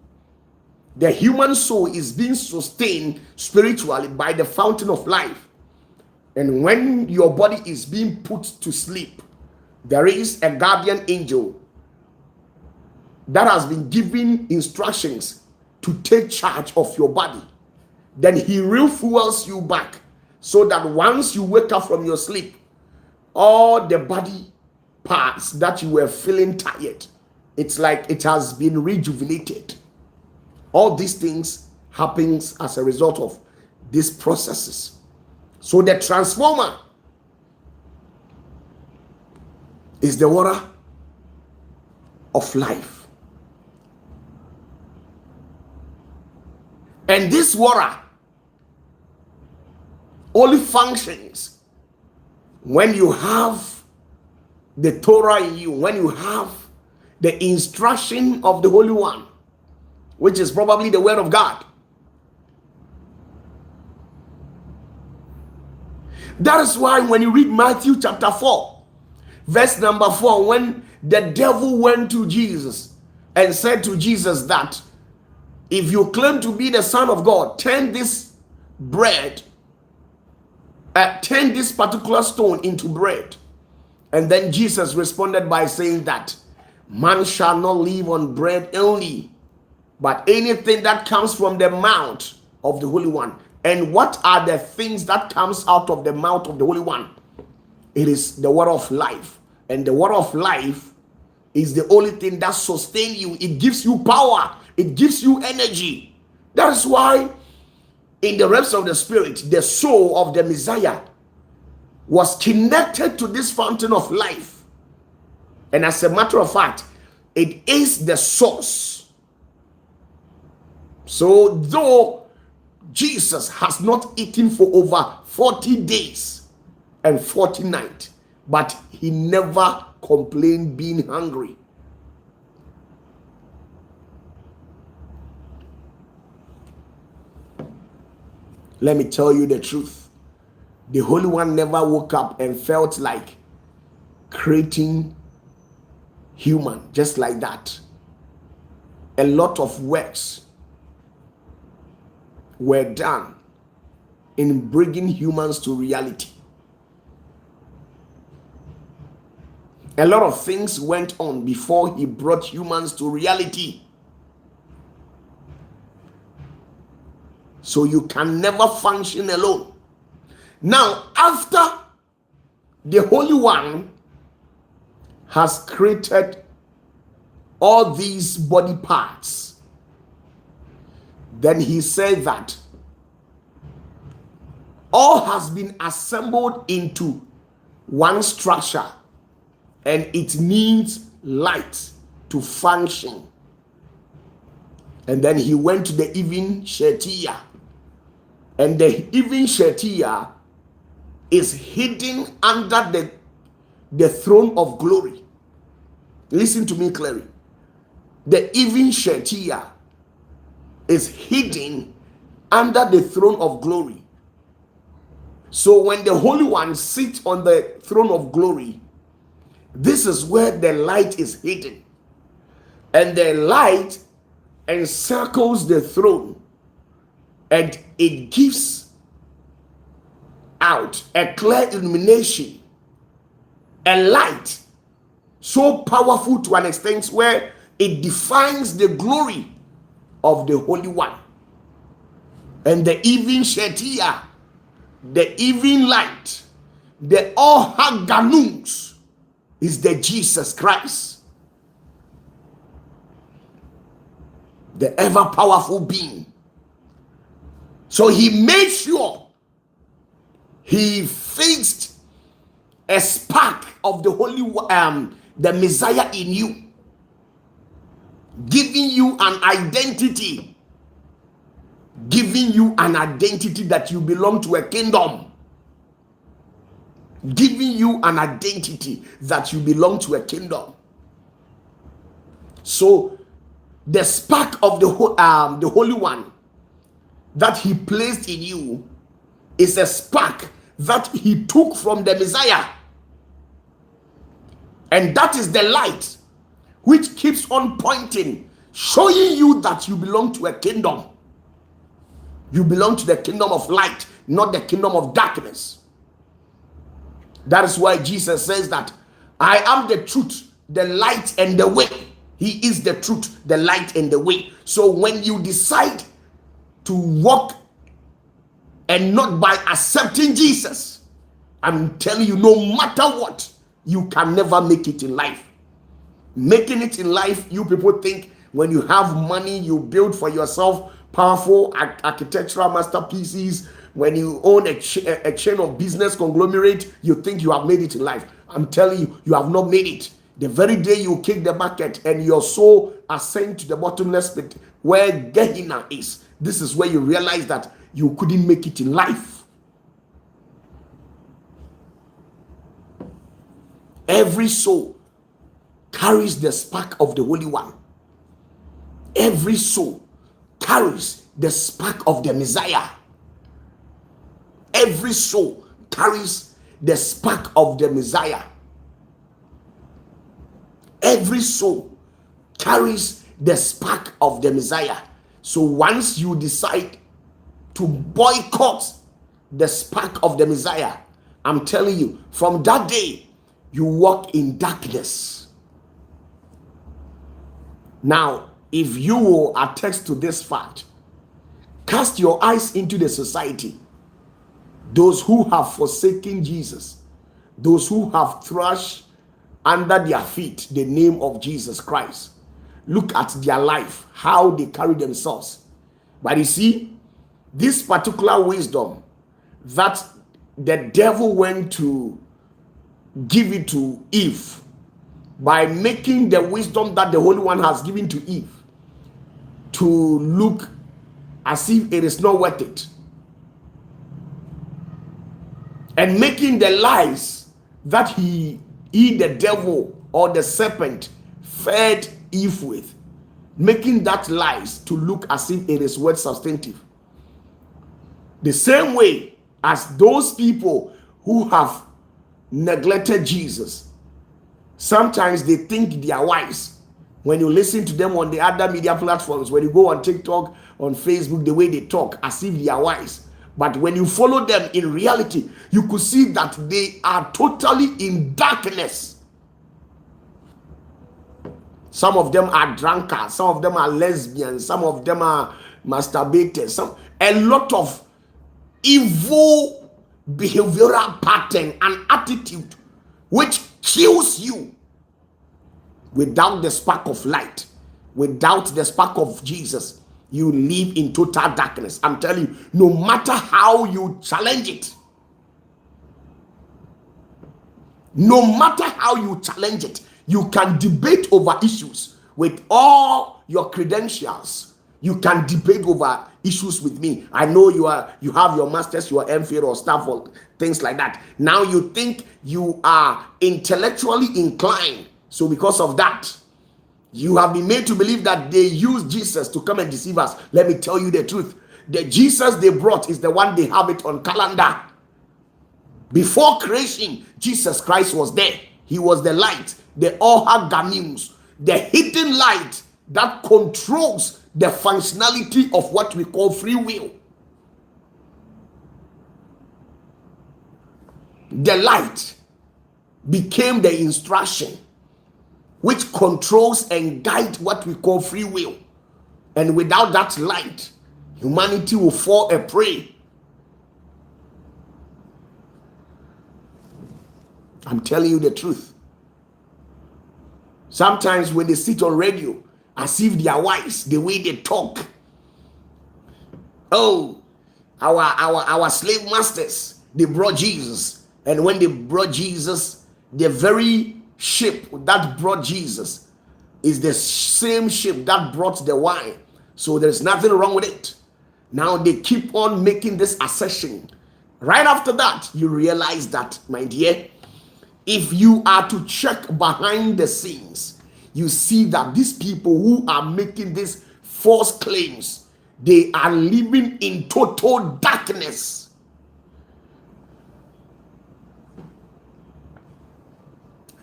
A: The human soul is being sustained spiritually by the fountain of life. And when your body is being put to sleep, there is a guardian angel that has been given instructions to take charge of your body. Then he refuels you back, so that once you wake up from your sleep, all the body parts that you were feeling tired, it's like it has been rejuvenated. All these things happens as a result of these processes. So the transformer is the water of life. And this water only functions when you have the Torah in you, when you have the instruction of the Holy One, which is probably the Word of God. That is why when you read Matthew chapter 4, verse number 4, when the devil went to Jesus and said to Jesus that if you claim to be the Son of God, turn this particular stone into bread. And then Jesus responded by saying that man shall not live on bread only, but anything that comes from the mouth of the Holy One. And what are the things that comes out of the mouth of the Holy One? It is the water of life. And the water of life is the only thing that sustains you. It gives you power. It gives you energy. That is why in the realms of the spirit, the soul of the Messiah was connected to this fountain of life. And as a matter of fact, it is the source. So though Jesus has not eaten for over 40 days and 40 nights, but he never complained being hungry. Let me tell you the truth. The Holy One never woke up and felt like creating human just like that. A lot of works were done in bringing humans to reality. A lot of things went on before he brought humans to reality. So you can never function alone. Now, after the Holy One has created all these body parts, then he said that all has been assembled into one structure, and it needs light to function. And then he went to the even Shetia, and the even Shetia is hidden under the throne of glory. Listen to me clearly. The even Shetia is hidden under the throne of glory. So when the Holy One sits on the throne of glory, this is where the light is hidden. And the light encircles the throne, and it gives out a clear illumination, a light so powerful to an extent where it defines the glory of the Holy One. And the even Shetia the evening light, the Ohaganus, is the Jesus Christ, the ever powerful being. So he made sure he fixed a spark of the the Messiah in you, giving you an identity, that you belong to a kingdom, giving you an identity that you belong to a kingdom. So the spark of the Holy One that he placed in you is a spark that he took from the Messiah, and that is the light which keeps on pointing, showing you that you belong to a kingdom. You belong to the kingdom of light, not the kingdom of darkness. That is why Jesus says that I am the truth, the light, and the way. He is the truth, the light, and the way. So when you decide to walk and not by accepting Jesus, I'm telling you, no matter what, you can never make it in life. Making it in life, you people think when you have money, you build for yourself powerful architectural masterpieces. When you own a chain of business conglomerate, you think you have made it in life. I'm telling you, you have not made it. The very day you kick the bucket and your soul ascends to the bottomless pit where Gehenna is, this is where you realize that you couldn't make it in life. Every soul carries the spark of the Holy One. Every soul carries the spark of the Messiah. Every soul carries the spark of the Messiah. Every soul carries the spark of the Messiah. So once you decide to boycott the spark of the Messiah, I'm telling you, from that day, you walk in darkness. Now, if you will attest to this fact, cast your eyes into the society. Those who have forsaken Jesus, those who have thrashed under their feet the name of Jesus Christ. Look at their life, how they carry themselves. But you see, this particular wisdom that the devil went to give it to Eve, by making the wisdom that the Holy One has given to Eve to look as if it is not worth it, and making the lies that he the devil or the serpent fed Eve with, making that lies to look as if it is worth substantive. The same way as those people who have neglected Jesus, sometimes they think they are wise. When you listen to them on the other media platforms, when you go on TikTok, on Facebook, the way they talk as if they are wise. But when you follow them in reality, you could see that they are totally in darkness. Some of them are drunkards, some of them are lesbians, some of them are masturbators, a lot of evil behavioral pattern and attitude which kills you. Without the spark of light, without the spark of Jesus, you live in total darkness. I'm telling you, no matter how you challenge it, no matter how you challenge it, you can debate over issues with all your credentials. You can debate over issues with me. I know you have your masters, your MPhil or stuff or things like that. Now you think you are intellectually inclined. So because of that, you have been made to believe that they use Jesus to come and deceive us. Let me tell you the truth. The Jesus they brought is the one they have it on calendar. Before creation, Jesus Christ was there. He was the light, the Ohaganimus, the hidden light that controls the functionality of what we call free will. The light became the instruction which controls and guides what we call free will. And without that light, humanity will fall a prey I'm telling you the truth. Sometimes when they sit on radio, as if they are wise, the way they talk. Oh, our slave masters, they brought Jesus. And when they brought Jesus, the very ship that brought Jesus is the same ship that brought the wine. So there's nothing wrong with it. Now they keep on making this assertion. Right after that, you realize that, my dear, if you are to check behind the scenes, you see that these people who are making these false claims, they are living in total darkness.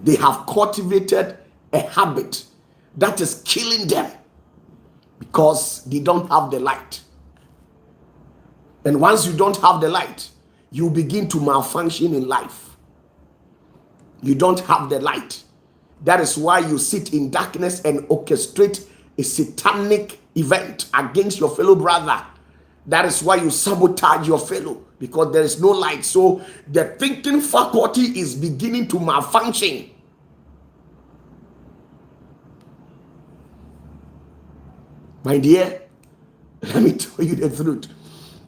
A: They have cultivated a habit that is killing them because they don't have the light. And once you don't have the light, you begin to malfunction in life. You don't have the light. That is why you sit in darkness and orchestrate a satanic event against your fellow brother. That is why you sabotage your fellow, because there is no light. So the thinking faculty is beginning to malfunction. My dear, let me tell you the truth.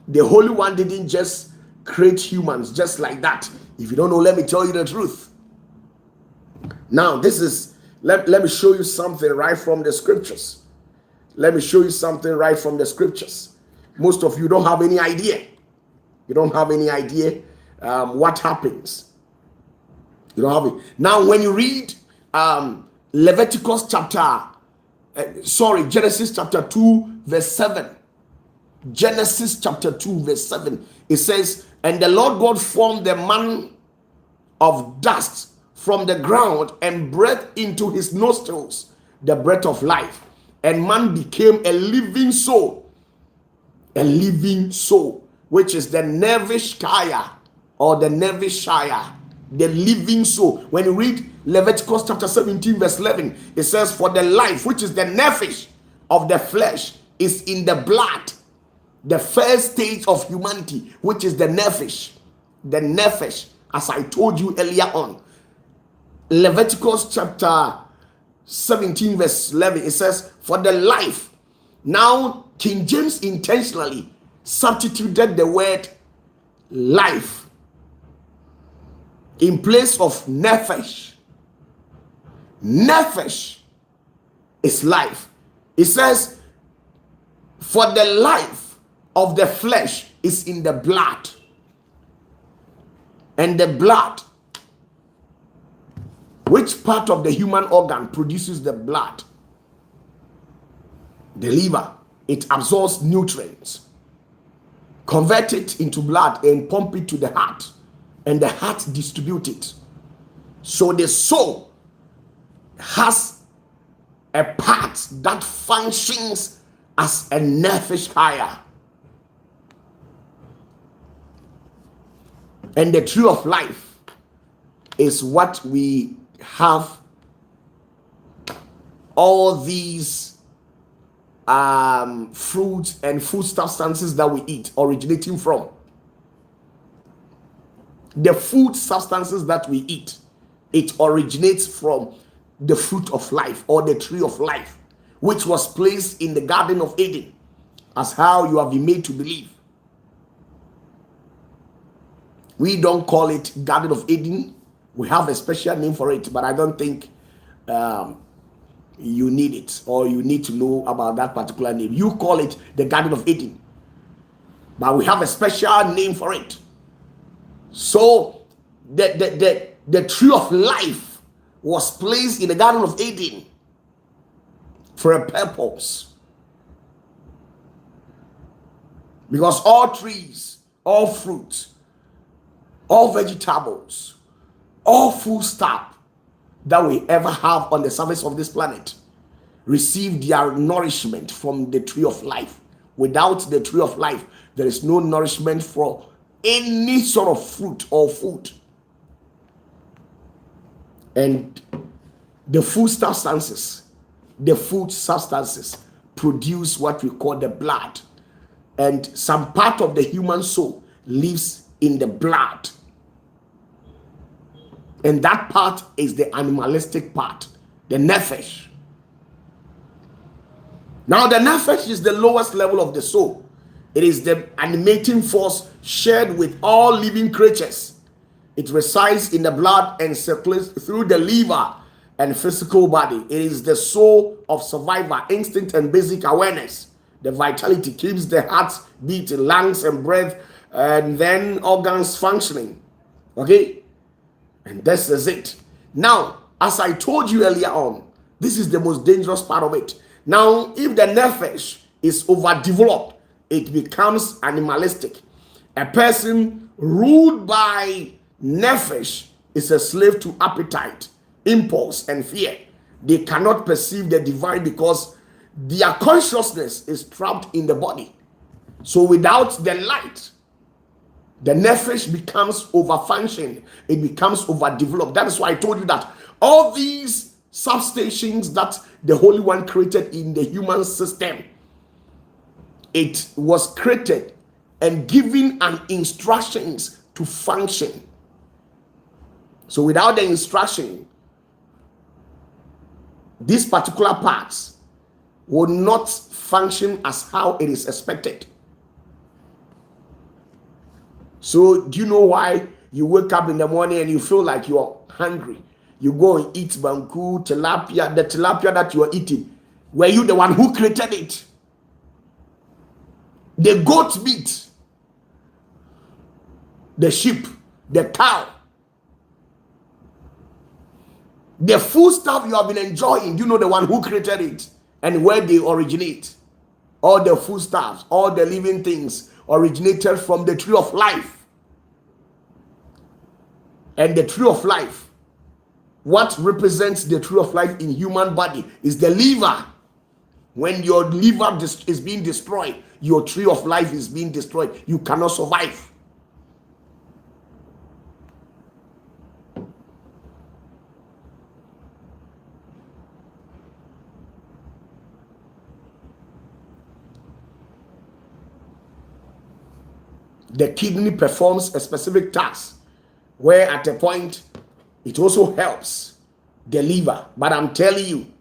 A: The Holy One didn't just create humans just like that. If you don't know, let me tell you the truth. Now, this is, let me show you something right from the scriptures. Let me show you something right from the scriptures. Most of you don't have any idea. You don't have any idea what happens. You don't have it. Now, when you read Genesis chapter 2, verse 7. Genesis chapter 2, verse 7. It says, and the Lord God formed the man of dust from the ground and breathed into his nostrils the breath of life. And man became a living soul. A living soul, which is the Nevishkaya or the Nevishaya, the living soul. When you read Leviticus chapter 17, verse 11, it says, for the life, which is the nephesh of the flesh, is in the blood. The first stage of humanity, which is the nephesh. The nephesh, as I told you earlier on. Leviticus chapter 17, verse 11, it says, for the life. Now, King James intentionally substituted the word life in place of nephesh. Nephesh is life. It says, for the life of the flesh is in the blood. And the blood, which part of the human organ produces the blood? The liver. It absorbs nutrients, convert it into blood and pump it to the heart, and the heart distributes it. So the soul has a part that functions as a nephesh higher. And the tree of life is what we have all these fruits and food substances that we eat originating from. The food substances that we eat, it originates from the fruit of life or the tree of life, which was placed in the Garden of Eden, as how you have been made to believe. We don't call it Garden of Eden. We have a special name for it, but I don't think you need it or you need to know about that particular name. You call it the Garden of Eden, but we have a special name for it. So the tree of life was placed in the Garden of Eden for a purpose, because all trees, all fruits, all vegetables, all food stuff that we ever have on the surface of this planet receive their nourishment from the tree of life. Without the tree of life, there is no nourishment for any sort of fruit or food. And the food substances produce what we call the blood. And some part of the human soul lives in the blood. And that part is the animalistic part, the nephesh. Now, the nephesh is the lowest level of the soul. It is the animating force shared with all living creatures. It resides in the blood and circulates through the liver and physical body. It is the soul of survival, instinct, and basic awareness. The vitality keeps the heart beating, lungs and breath, and then organs functioning. Okay? And this is it. Now, as I told you earlier on, this is the most dangerous part of it. Now, if the nephesh is overdeveloped, it becomes animalistic. A person ruled by nephesh is a slave to appetite, impulse, and fear. They cannot perceive the divine because their consciousness is trapped in the body. So without the light, the nephesh becomes overfunctioned. It becomes overdeveloped. That is why I told you that all these substations that the Holy One created in the human system, it was created and given an instructions to function. So without the instruction, these particular parts will not function as how it is expected. So do you know why you wake up in the morning and you feel like you're hungry? You go and eat banku, tilapia, the tilapia that you are eating. Were you the one who created it? The goat meat, the sheep, the cow, the food stuff you have been enjoying, you know the one who created it and where they originate. All the food stuffs, all the living things originated from the tree of life. And the tree of life, what represents the tree of life in human body is the liver. When your liver is being destroyed, your tree of life is being destroyed. You cannot survive. The kidney performs a specific task where at a point it also helps the liver. But I'm telling you,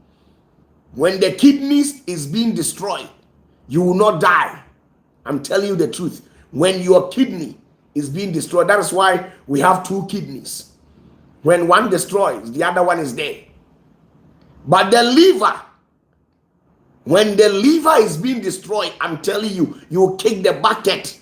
A: when the kidneys is being destroyed, you will not die. I'm telling you the truth. When your kidney is being destroyed, that is why we have two kidneys. When one destroys, the other one is there. But the liver, when the liver is being destroyed, I'm telling you, you will kick the bucket.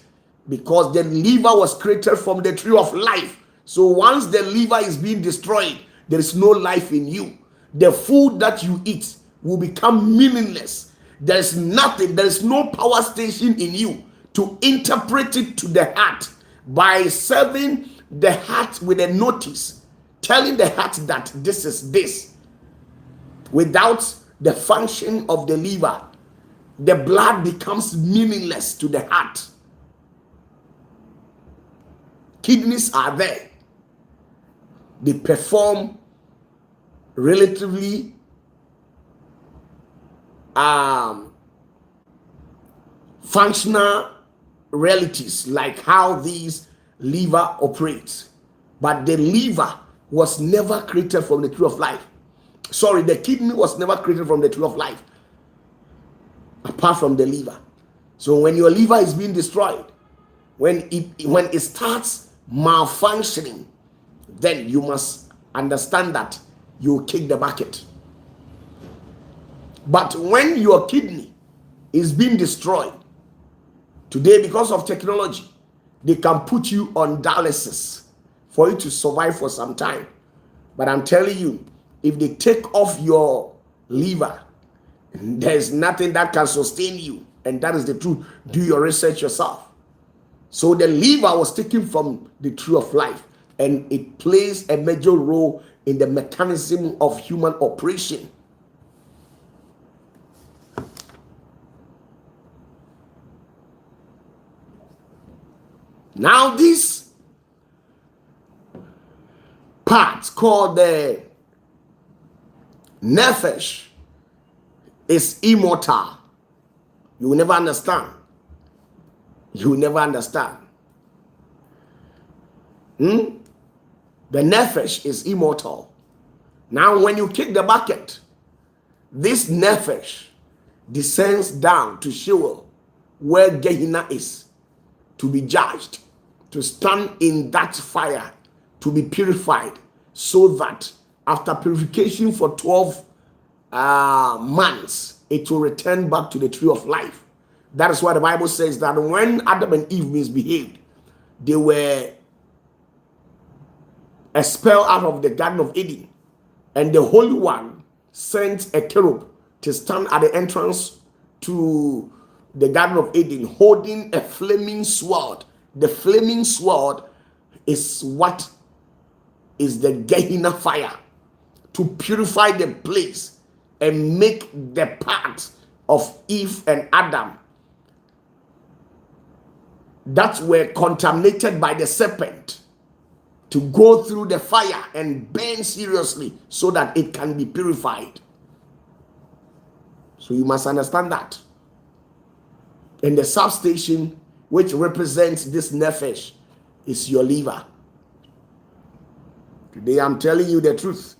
A: Because the liver was created from the tree of life. So once the liver is being destroyed, there is no life in you. The food that you eat will become meaningless. There is nothing, there is no power station in you to interpret it to the heart by serving the heart with a notice, telling the heart that this is this. Without the function of the liver, the blood becomes meaningless to the heart. Kidneys are there. They perform relatively functional realities like how these liver operates. But the liver was never created from the tree of life. Sorry, the kidney was never created from the tree of life, apart from the liver. So when your liver is being destroyed, when it starts malfunctioning, then you must understand that you kick the bucket. But when your kidney is being destroyed today, because of technology, they can put you on dialysis for you to survive for some time. But I'm telling you, if they take off your liver, there's nothing that can sustain you. And that is the truth. Do your research yourself. So the liver was taken from the tree of life, and it plays a major role in the mechanism of human operation. Now this part called the nephesh is immortal. You will never understand. You will never understand. The nefesh is immortal. Now, when you kick the bucket, this nefesh descends down to Sheol, where Gehenna is, to be judged, to stand in that fire, to be purified, so that after purification for 12 months, it will return back to the tree of life. That is why the Bible says that when Adam and Eve misbehaved, they were expelled out of the Garden of Eden, and the Holy One sent a cherub to stand at the entrance to the Garden of Eden, holding a flaming sword. The flaming sword is what is the Gehenna fire, to purify the place and make the path of Eve and Adam that were contaminated by the serpent to go through the fire and burn seriously, so that it can be purified. So you must understand that. And the substation which represents this nefesh is your liver. Today I'm telling you the truth.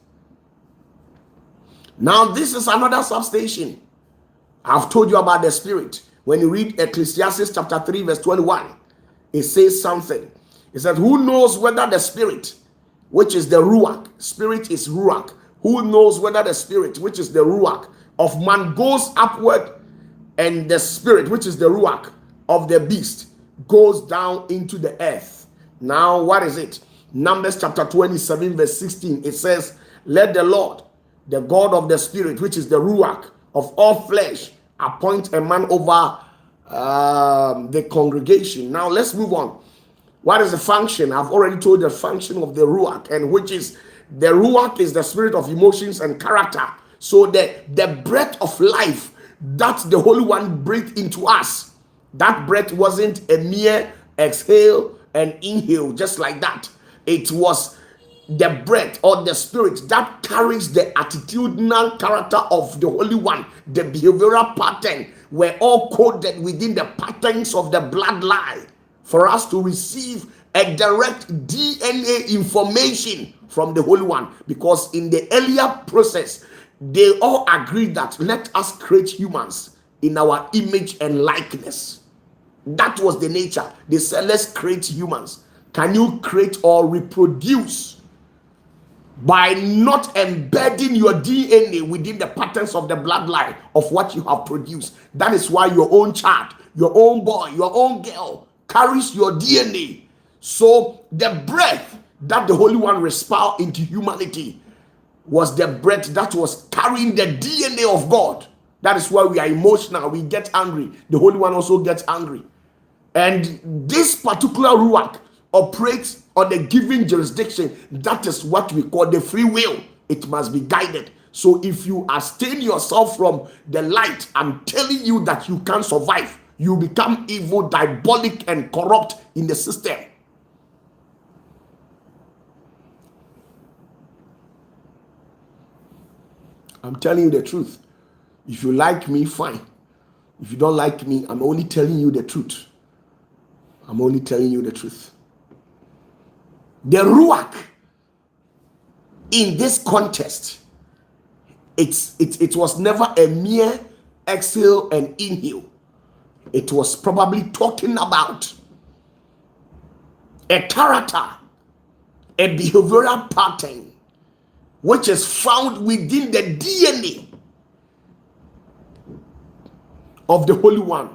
A: Now this is another substation. I've told you about the spirit. When you read Ecclesiastes chapter 3 verse 21, it says something. It says, who knows whether the spirit, which is the ruach, spirit is ruach, who knows whether the spirit, which is the ruach of man, goes upward, and the spirit, which is the ruach of the beast, goes down into the earth. Now what is it? Numbers chapter 27 verse 16, it says, let the Lord, the God of the spirit, which is the ruach of all flesh, appoint a man over the congregation. Now let's move on. What is the function? I've already told the function of the ruach, and which is the ruach is the spirit of emotions and character. So the breath of life that the Holy One breathed into us, that breath wasn't a mere exhale and inhale just like that. It was the breath or the spirit that carries the attitudinal character of the Holy One. The behavioral pattern were all coded within the patterns of the bloodline for us to receive a direct DNA information from the Holy One. Because in the earlier process, they all agreed that let us create humans in our image and likeness. That was the nature. They said, let's create humans. Can you create or reproduce by not embedding your DNA within the patterns of the bloodline of what you have produced? That is why your own child, your own boy, your own girl carries your DNA. So the breath that the Holy One respired into humanity was the breath that was carrying the DNA of God. That is why we are emotional, we get angry. The Holy One also gets angry. And this particular ruach operates on a given jurisdiction. That is what we call the free will. It must be guided. So if you abstain yourself from the light, I'm telling you that you can't survive. You become evil, diabolic, and corrupt in the system. I'm telling you the truth. If you like me, fine. If you don't like me, I'm only telling you the truth. I'm only telling you the truth. The ruach in this context, it was never a mere exhale and inhale. It was probably talking about a character, a behavioral pattern, which is found within the DNA of the Holy One.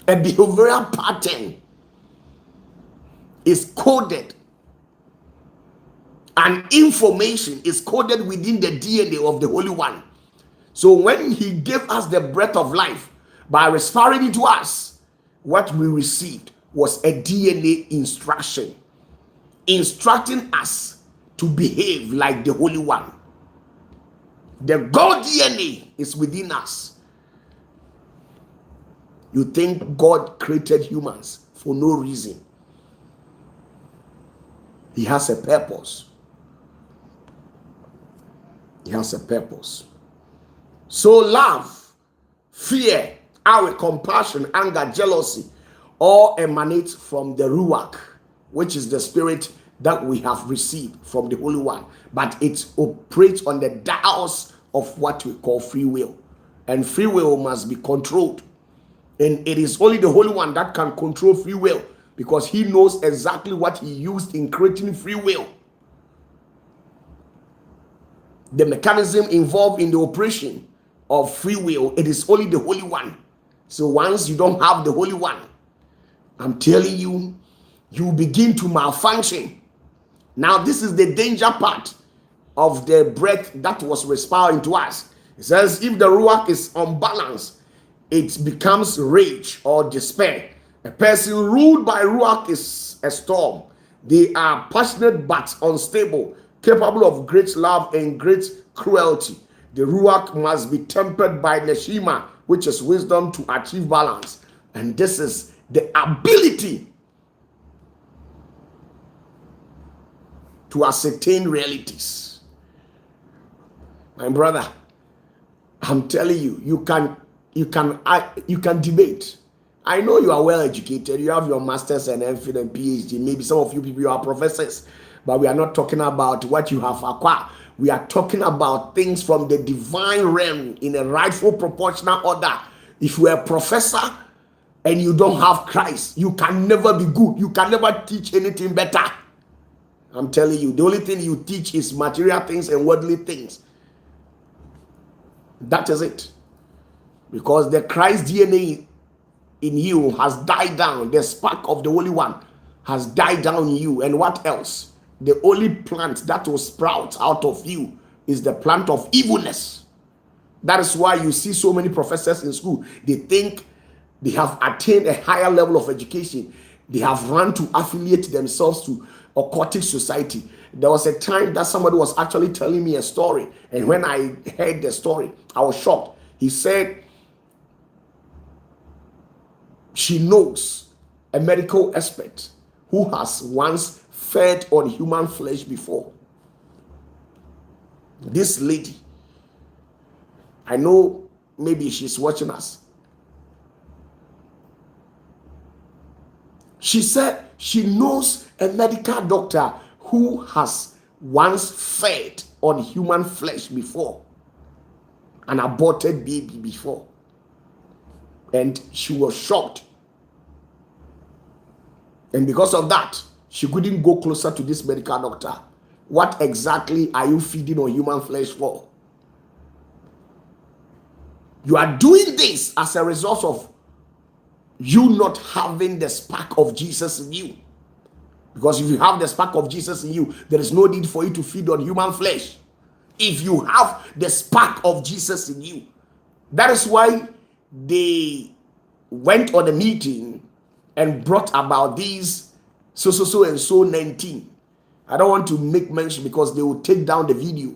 A: A behavioral pattern is coded, and information is coded within the DNA of the Holy One. So when he gave us the breath of life by respiring into us, what we received was a DNA instruction, instructing us to behave like the Holy One. The God DNA is within us. You think God created humans for no reason. He has a purpose. He has a purpose. So love, fear, awe, compassion, anger, jealousy all emanate from the ruach, which is the spirit that we have received from the Holy One, but it operates on the dials of what we call free will, and free will must be controlled. And it is only the Holy One that can control free will, because he knows exactly what he used in creating free will. The mechanism involved in the operation of free will, it is only the Holy One. So once you don't have the Holy One, I'm telling you, you begin to malfunction. Now, this is the danger part of the breath that was respired into us. It says, if the ruach is unbalanced, it becomes rage or despair. A person ruled by ruach is a storm. They are passionate but unstable, capable of great love and great cruelty. The ruach must be tempered by neshima, which is wisdom, to achieve balance. And this is the ability to ascertain realities. My brother, I'm telling you, you can debate. I know you are well educated. You have your masters and MPhil and PhD. Maybe some of you people, you are professors, but we are not talking about what you have acquired. We are talking about things from the divine realm in a rightful proportional order. If you are a professor and you don't have Christ, you can never be good. You can never teach anything better. I'm telling you, the only thing you teach is material things and worldly things. That is it. Because the Christ DNA in you has died down. The spark of the Holy One has died down in you. And what else? The only plant that will sprout out of you is the plant of evilness. That is why you see so many professors in school. They think they have attained a higher level of education. They have run to affiliate themselves to occultic society. There was a time that somebody was actually telling me a story, and when I heard the story, I was shocked. He said she knows a medical expert who has once fed on human flesh before. This lady, I know maybe she's watching us. She said she knows a medical doctor who has once fed on human flesh before, an aborted baby before, and she was shocked. And because of that, she couldn't go closer to this medical doctor. What exactly are you feeding on human flesh for? You are doing this as a result of you not having the spark of Jesus in you. Because if you have the spark of Jesus in you, there is no need for you to feed on human flesh. If you have the spark of Jesus in you, that is why they went on a meeting and brought about these so and so 19. I don't want to make mention because they will take down the video.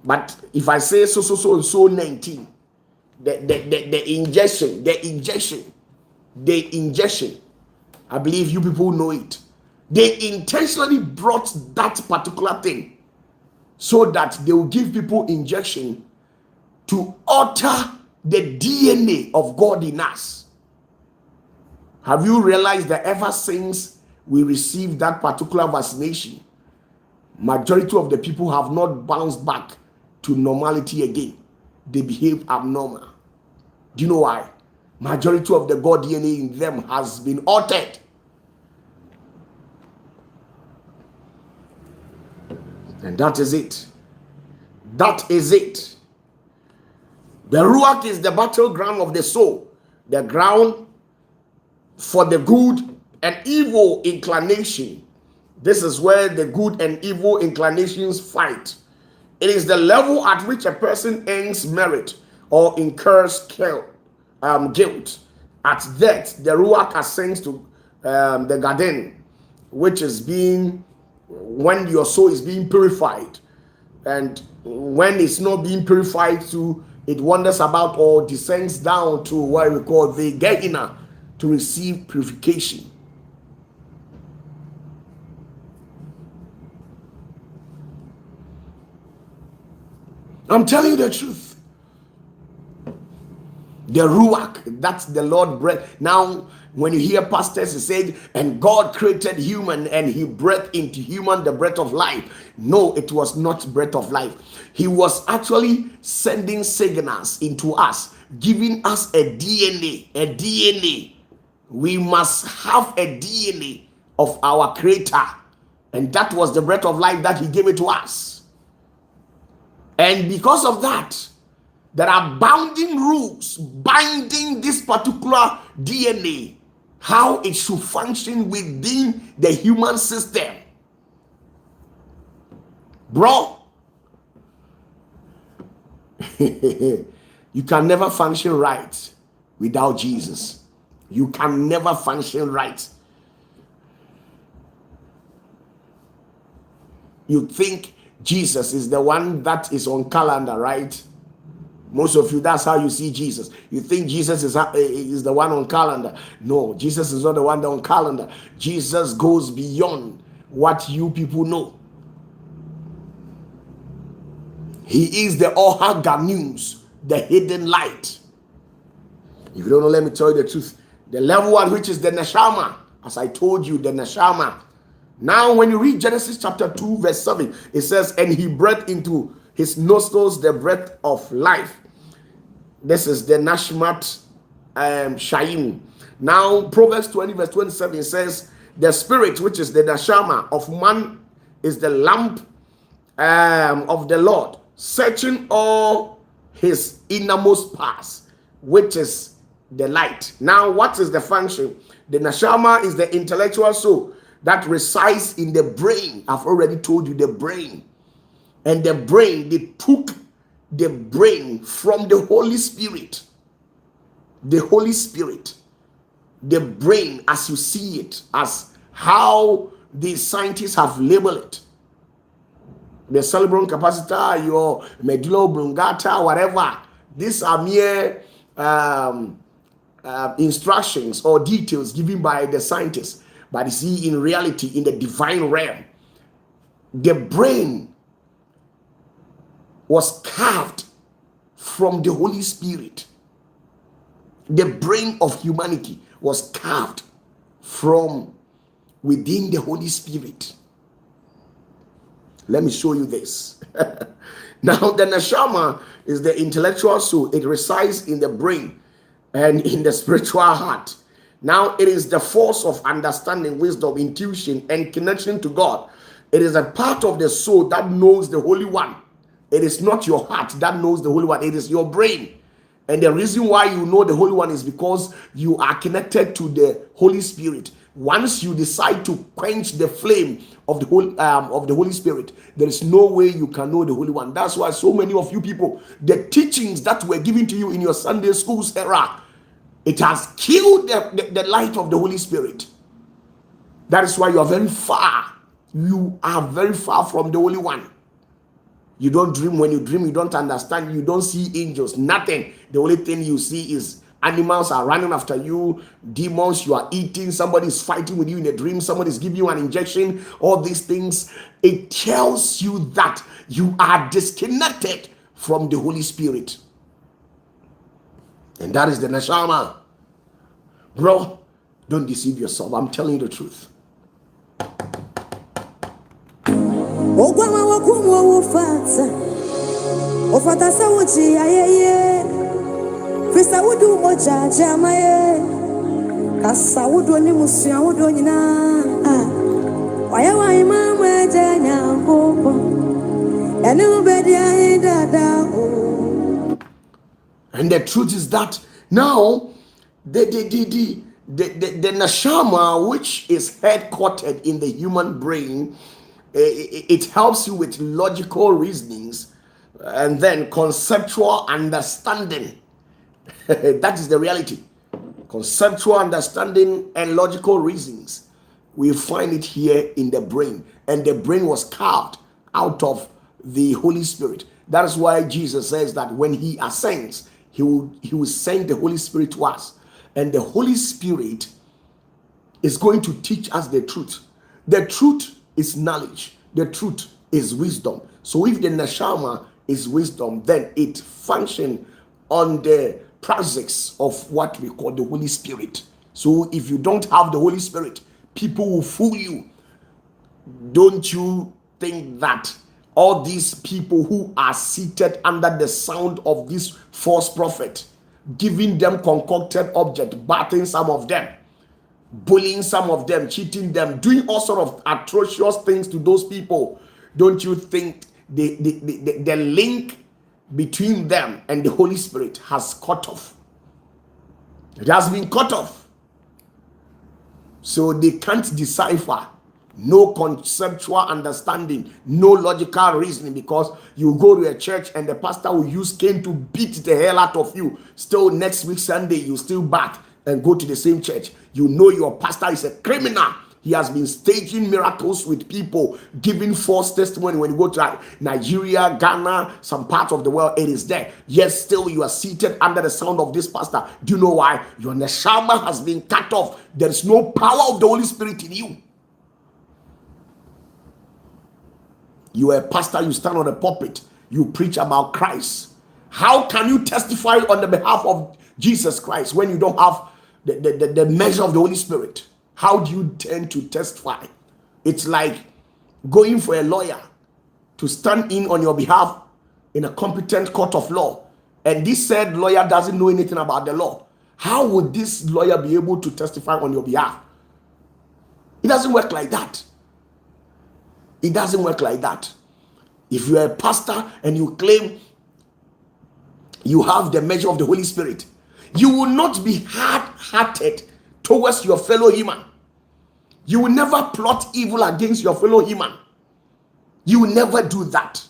A: But if I say so and so 19, the injection, I believe you people know it. They intentionally brought that particular thing so that they will give people injection to alter the DNA of God in us. Have you realized that ever since we received that particular vaccination, majority of the people have not bounced back to normality again? They behave abnormal. Do you know why? Majority of the God DNA in them has been altered. And that is it. That is it. The Ruach is the battleground of the soul, the ground for the good and evil inclination. This is where the good and evil inclinations fight. It is the level at which a person earns merit or incurs guilt. At that, the Ruach ascends to the garden, which is being, when your soul is being purified, and when it's not being purified, it wanders about or descends down to what we call the Gehenna to receive purification. I'm telling you the truth. The ruach, that's the Lord breath. Now, when you hear pastors say, and God created human and he breathed into human the breath of life. No, it was not breath of life. He was actually sending signals into us, giving us a DNA, a DNA. We must have a DNA of our creator. And that was the breath of life that he gave it to us. And because of that, there are bounding rules binding this particular DNA, how it should function within the human system. Bro, you can never function right without Jesus. You can never function right. You think Jesus is the one that is on calendar, right? Most of you, that's how you see Jesus. You think Jesus is the one on calendar. No, Jesus is not the one on calendar. Jesus goes beyond what you people know. He is the Ohaga news, the hidden light. If you don't know, let me tell you the truth. The level one, which is the Neshama, as I told you, the Neshama. Now, when you read Genesis chapter 2, verse 7, it says, and he breathed into his nostrils the breath of life. This is the Nashmat Shaim. Now, Proverbs 20, verse 27 says, the spirit, which is the Neshama of man, is the lamp of the Lord, searching all his innermost parts, which is the light. Now, what is the function? The Neshama is the intellectual soul that resides in the brain. I've already told you the brain. And the brain, they took the brain from the Holy Spirit. The Holy Spirit. The brain as you see it, as how the scientists have labeled it. The cerebral capacitor, your medulla oblongata, whatever. These are mere instructions or details given by the scientists. But you see, in reality, in the divine realm, the brain was carved from the Holy Spirit. The brain of humanity was carved from within the Holy Spirit. Let me show you this. Now, the Neshama is the intellectual soul. It resides in the brain and in the spiritual heart. Now, it is the force of understanding, wisdom, intuition, and connection to God. It is a part of the soul that knows the Holy One. It is not your heart that knows the Holy One. It is your brain. And the reason why you know the Holy One is because you are connected to the Holy Spirit. Once you decide to quench the flame of the Holy Spirit, there is no way you can know the Holy One. That's why so many of you people, the teachings that were given to you in your Sunday schools era, it has killed the light of the Holy Spirit. That is why you are very far. You are very far from the Holy One. You don't dream. When you dream, you don't understand. You don't see angels, nothing. The only thing you see is animals are running after you, demons you are eating, somebody is fighting with you in a dream, somebody is giving you an injection, all these things. It tells you that you are disconnected from the Holy Spirit. And that is the Neshama. Bro, don't deceive yourself. I'm telling you the truth.
B: Fisa wudu moja jamaye kasa wudu ni musia wudu nyina waya wa imama janya popo ene ubedi ayi dada o.
A: And the truth is that now the Neshama, which is headquartered in the human brain, it helps you with logical reasonings and then conceptual understanding. That is the reality. Conceptual understanding and logical reasons. We find it here in the brain. And the brain was carved out of the Holy Spirit. That is why Jesus says that when he ascends, he will send the Holy Spirit to us. And the Holy Spirit is going to teach us the truth. The truth is knowledge. The truth is wisdom. So if the Neshama is wisdom, then it functions on the parasites of what we call the Holy Spirit. So if you don't have the Holy Spirit, people will fool you. Don't you think that all these people who are seated under the sound of this false prophet, giving them concocted object, battering some of them, bullying some of them, cheating them, doing all sort of atrocious things to those people, don't you think the link between them and the Holy Spirit has cut off? It has been cut off. So they can't decipher. No conceptual understanding, no logical reasoning, because you go to a church and the pastor will use cane to beat the hell out of you. Still next week Sunday, you still back and go to the same church. You know your pastor is a criminal. He has been staging miracles with people, giving false testimony. When you go to Nigeria, Ghana, some parts of the world, it is there. Yet still you are seated under the sound of this pastor. Do you know why? Your neshama has been cut off. There is no power of the Holy Spirit in you. You are a pastor, you stand on the pulpit, you preach about Christ. How can you testify on the behalf of Jesus Christ when you don't have the measure of the Holy Spirit? How do you tend to testify? It's like going for a lawyer to stand in on your behalf in a competent court of law, and this said lawyer doesn't know anything about the law. How would this lawyer be able to testify on your behalf? It doesn't work like that. It doesn't work like that. If you are a pastor and you claim you have the measure of the Holy Spirit, you will not be hard-hearted towards your fellow human. You will never plot evil against your fellow human. You will never do that,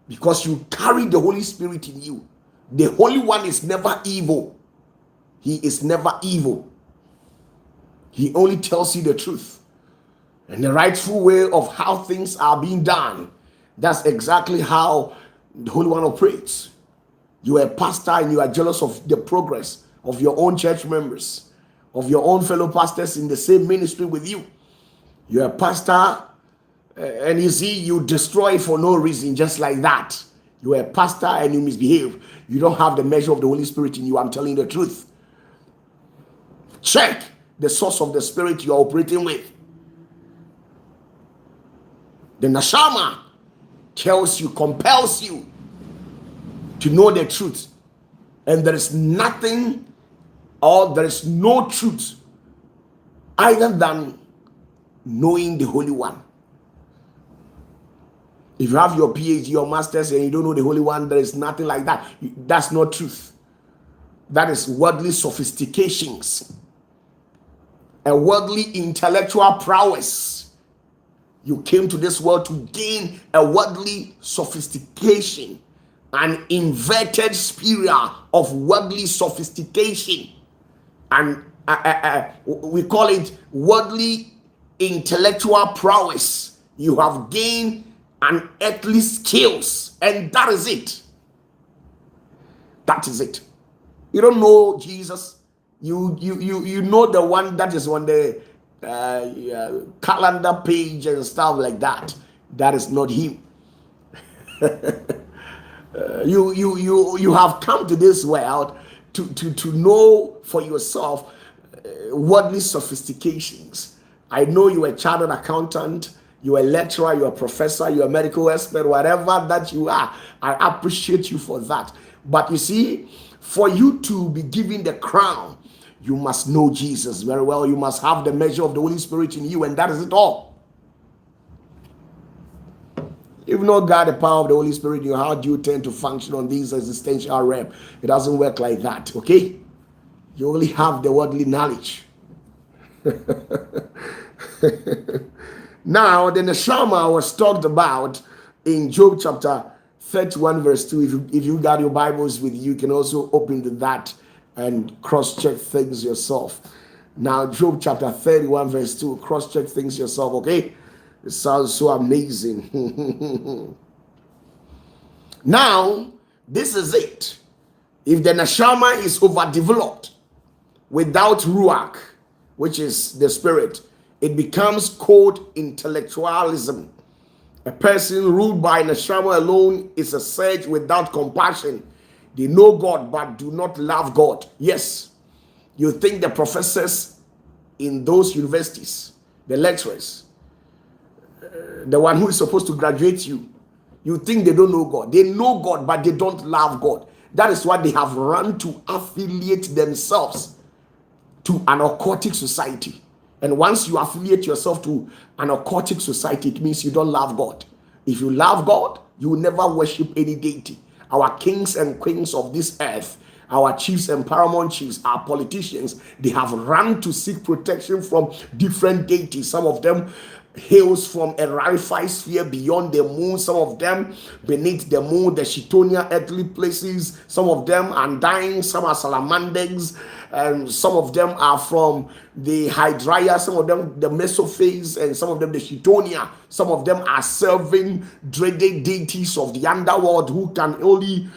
A: because you carry the Holy Spirit in you. The Holy One is never evil. He is never evil. He only tells you the truth and the rightful way of how things are being done. That's exactly how the Holy One operates. You are a pastor and you are jealous of the progress of your own church members, of your own fellow pastors in the same ministry with you. You are a pastor and you see you destroy for no reason, just like that. You are a pastor and you misbehave. You don't have the measure of the Holy Spirit in you. I'm telling you the truth. Check the source of the Spirit you are operating with. The neshama tells you, compels you to know the truth. And there is nothing, or there is no truth other than knowing the Holy One. If you have your PhD, your master's, and you don't know the Holy One, there is nothing like that. That's not truth. That is worldly sophistications, a worldly intellectual prowess. You came to this world to gain a worldly sophistication, an inverted spiral of worldly sophistication, and we call it worldly intellectual prowess. You have gained an earthly skills, and that is it. That is it. You don't know Jesus. You know the one that is on the calendar page and stuff like that. That is not him. You have come to this world to know for yourself worldly sophistications. I know you are a chartered accountant, you are a lecturer, you are a professor, you are a medical expert, whatever that you are. I appreciate you for that. But you see, for you to be given the crown, you must know Jesus very well. You must have the measure of the Holy Spirit in you, and that is it all. If you not got the power of the Holy Spirit in you, how do you tend to function on these existential realm? It doesn't work like that, okay? You only have the worldly knowledge. Now, the neshama was talked about in Job chapter 31 verse 2. If you got your Bibles with you, you can also open to that and cross-check things yourself. Now, Job chapter 31 verse 2, cross-check things yourself, okay? It sounds so amazing. Now, this is it. If the neshama is overdeveloped without ruach, which is the spirit, it becomes cold intellectualism. A person ruled by neshama alone is a sage without compassion. They know God but do not love God. Yes, you think the professors in those universities, the lecturers, the one who is supposed to graduate you, you think they don't know God. They know God but they don't love God. That is why they have run to affiliate themselves to an occultic society. And once you affiliate yourself to an occultic society, it means you don't love God. If you love God, you will never worship any deity. Our kings and queens of this earth, our chiefs and paramount chiefs, our politicians, they have run to seek protection from different deities. Some of them hails from a rarefied sphere beyond the moon, some of them beneath the moon, the Shitonia earthly places, some of them undying, some are salamanders, and some of them are from the Hydria, some of them the Mesophase, and some of them the Shitonia. Some of them are serving dreaded deities of the underworld who can only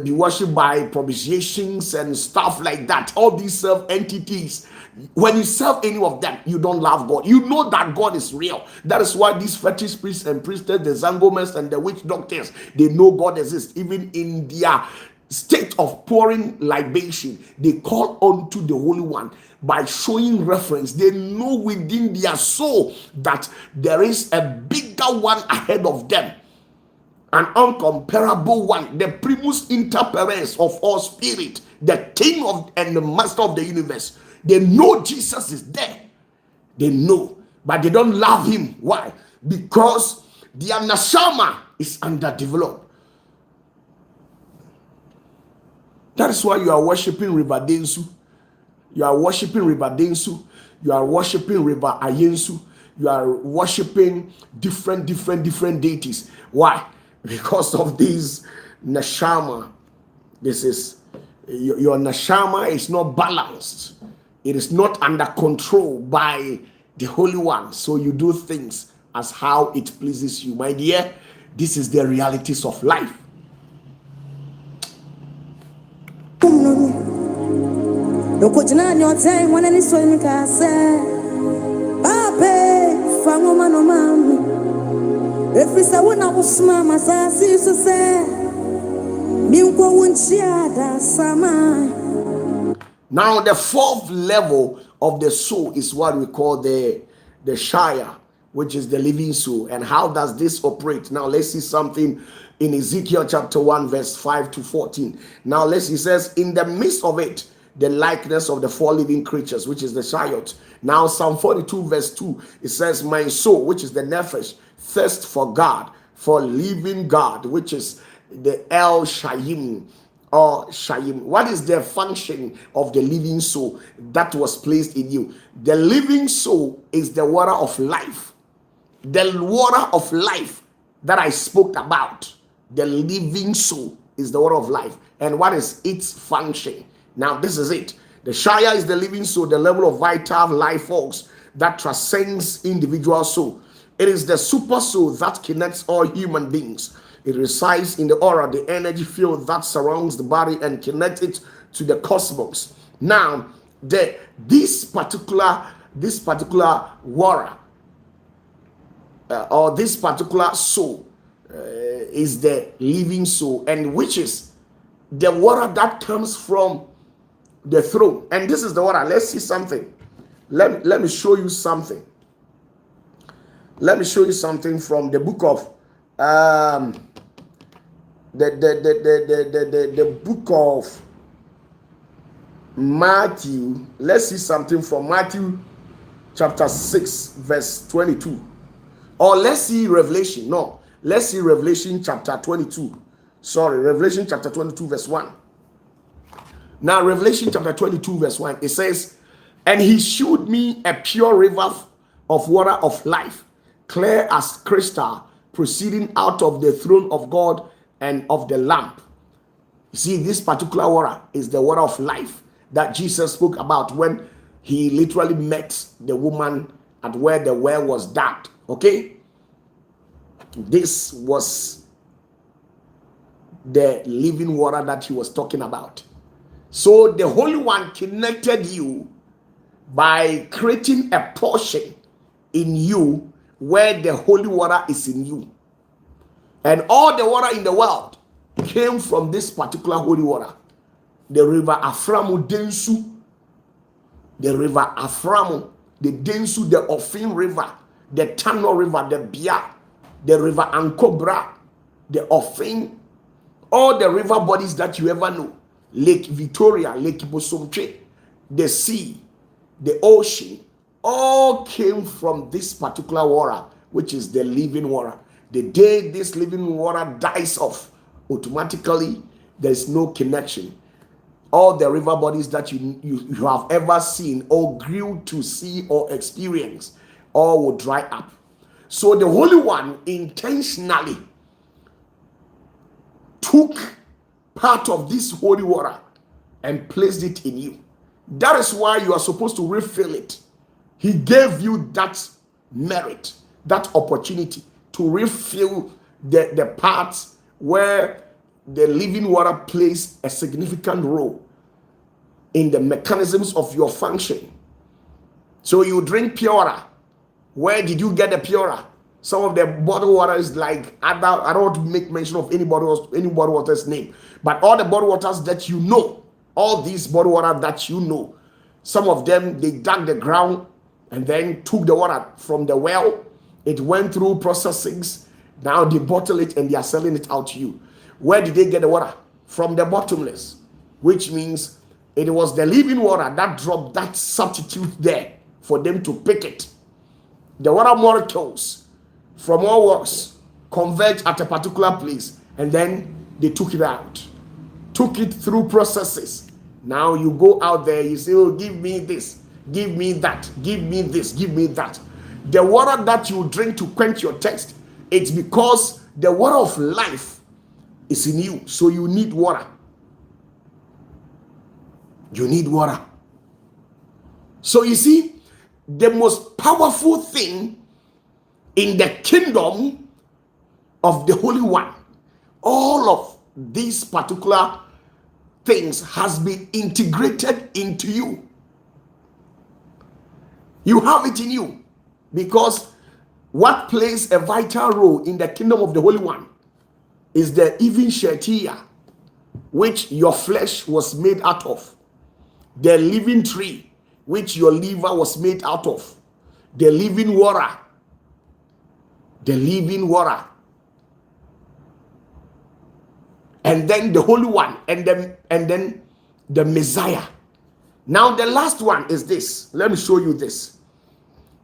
A: be worshipped by propitiations and stuff like that. All these serve entities. When you serve any of them, you don't love God. You know that God is real. That is why these fetish priests and priestess, the Zangomas and the witch doctors, they know God exists. Even in their state of pouring libation, they call unto the Holy One by showing reference. They know within their soul that there is a bigger one ahead of them, an uncomparable one, the primus inter pares of all spirit, the king of and the master of the universe. They know Jesus is there. They know, but they don't love him. Why? Because their nashama is underdeveloped. That is why you are worshiping River Densu. You are worshiping River Densu. You are worshiping River Ayensu. You are worshiping different deities. Why? Because of these nashama. This is your nashama is not balanced. It is not under control by the Holy One. So you do things as how it pleases you. My dear, this is the realities of life. Now, the fourth level of the soul is what we call the Shire, which is the living soul. And how does this operate? Now, let's see something in Ezekiel chapter 1, verse 5 to 14. Now, it says, in the midst of it, the likeness of the four living creatures, which is the Shiot. Now, Psalm 42, verse 2, it says, my soul, which is the Nephesh, thirst for God, for living God, which is the El Shayim. Or Shayim. What is the function of the living soul that was placed in you? The living soul is the water of life. The water of life that I spoke about. The living soul is the water of life. And what is its function? Now, this is it. The Shire is the living soul, the level of vital life force that transcends individual soul. It is the super soul that connects all human beings. It resides in the aura, the energy field that surrounds the body and connects it to the cosmos. Now, this particular water or this particular soul is the living soul, and which is the water that comes from the throne. And this is the water. Let's see something. Let me show you something. Let me show you something from the book of the book of Matthew. Let's see something from Matthew chapter 6 verse 22. Or let's see Revelation. No, let's see Revelation chapter 22. Sorry, Revelation chapter 22 verse 1. Now, Revelation chapter 22 verse 1, it says, and he shewed me a pure river of water of life, clear as crystal, proceeding out of the throne of God and of the Lamb. You see, this particular water is the water of life that Jesus spoke about when he literally met the woman at where the well was dug. Okay? This was the living water that he was talking about. So the Holy One connected you by creating a portion in you where the holy water is in you. And all the water in the world came from this particular holy water. The river Aframu Densu, the river Aframu, the Densu, the Ofin River, the Tano River, the Bia, the river Ankobra, the Ofin, all the river bodies that you ever know, Lake Victoria, Lake Bosomche, the sea, the ocean, all came from this particular water, which is the living water. The day this living water dies off, automatically there is no connection. All the river bodies that you have ever seen or grew to see or experience, all will dry up. So the Holy One intentionally took part of this holy water and placed it in you. That is why you are supposed to refill it. He gave you that merit, that opportunity to refill the parts where the living water plays a significant role in the mechanisms of your function. So you drink pure water. Where did you get the pure water? Some of the bottled water is like, I don't want to make mention of any bottled water's name, but all the bottled waters that you know, all these bottled water that you know, some of them, they dug the ground and then took the water from the well. It went through processings. Now they bottle it and they are selling it out to you. Where did they get the water? From the bottomless, which means it was the living water that dropped that substitute there for them to pick it. The water molecules from all works converge at a particular place, and then they took it out, took it through processes. Now you go out there, you say, oh, give me this, give me that, give me this, give me that. The water that you drink to quench your thirst, it's because the water of life is in you. So you need water. You need water. So you see, the most powerful thing in the kingdom of the Holy One, all of these particular things has been integrated into you. You have it in you, because what plays a vital role in the kingdom of the Holy One is the even shetia, which your flesh was made out of, the living tree, which your liver was made out of, the living water, and then the Holy One, and then the Messiah. Now the last one is this. Let me show you this,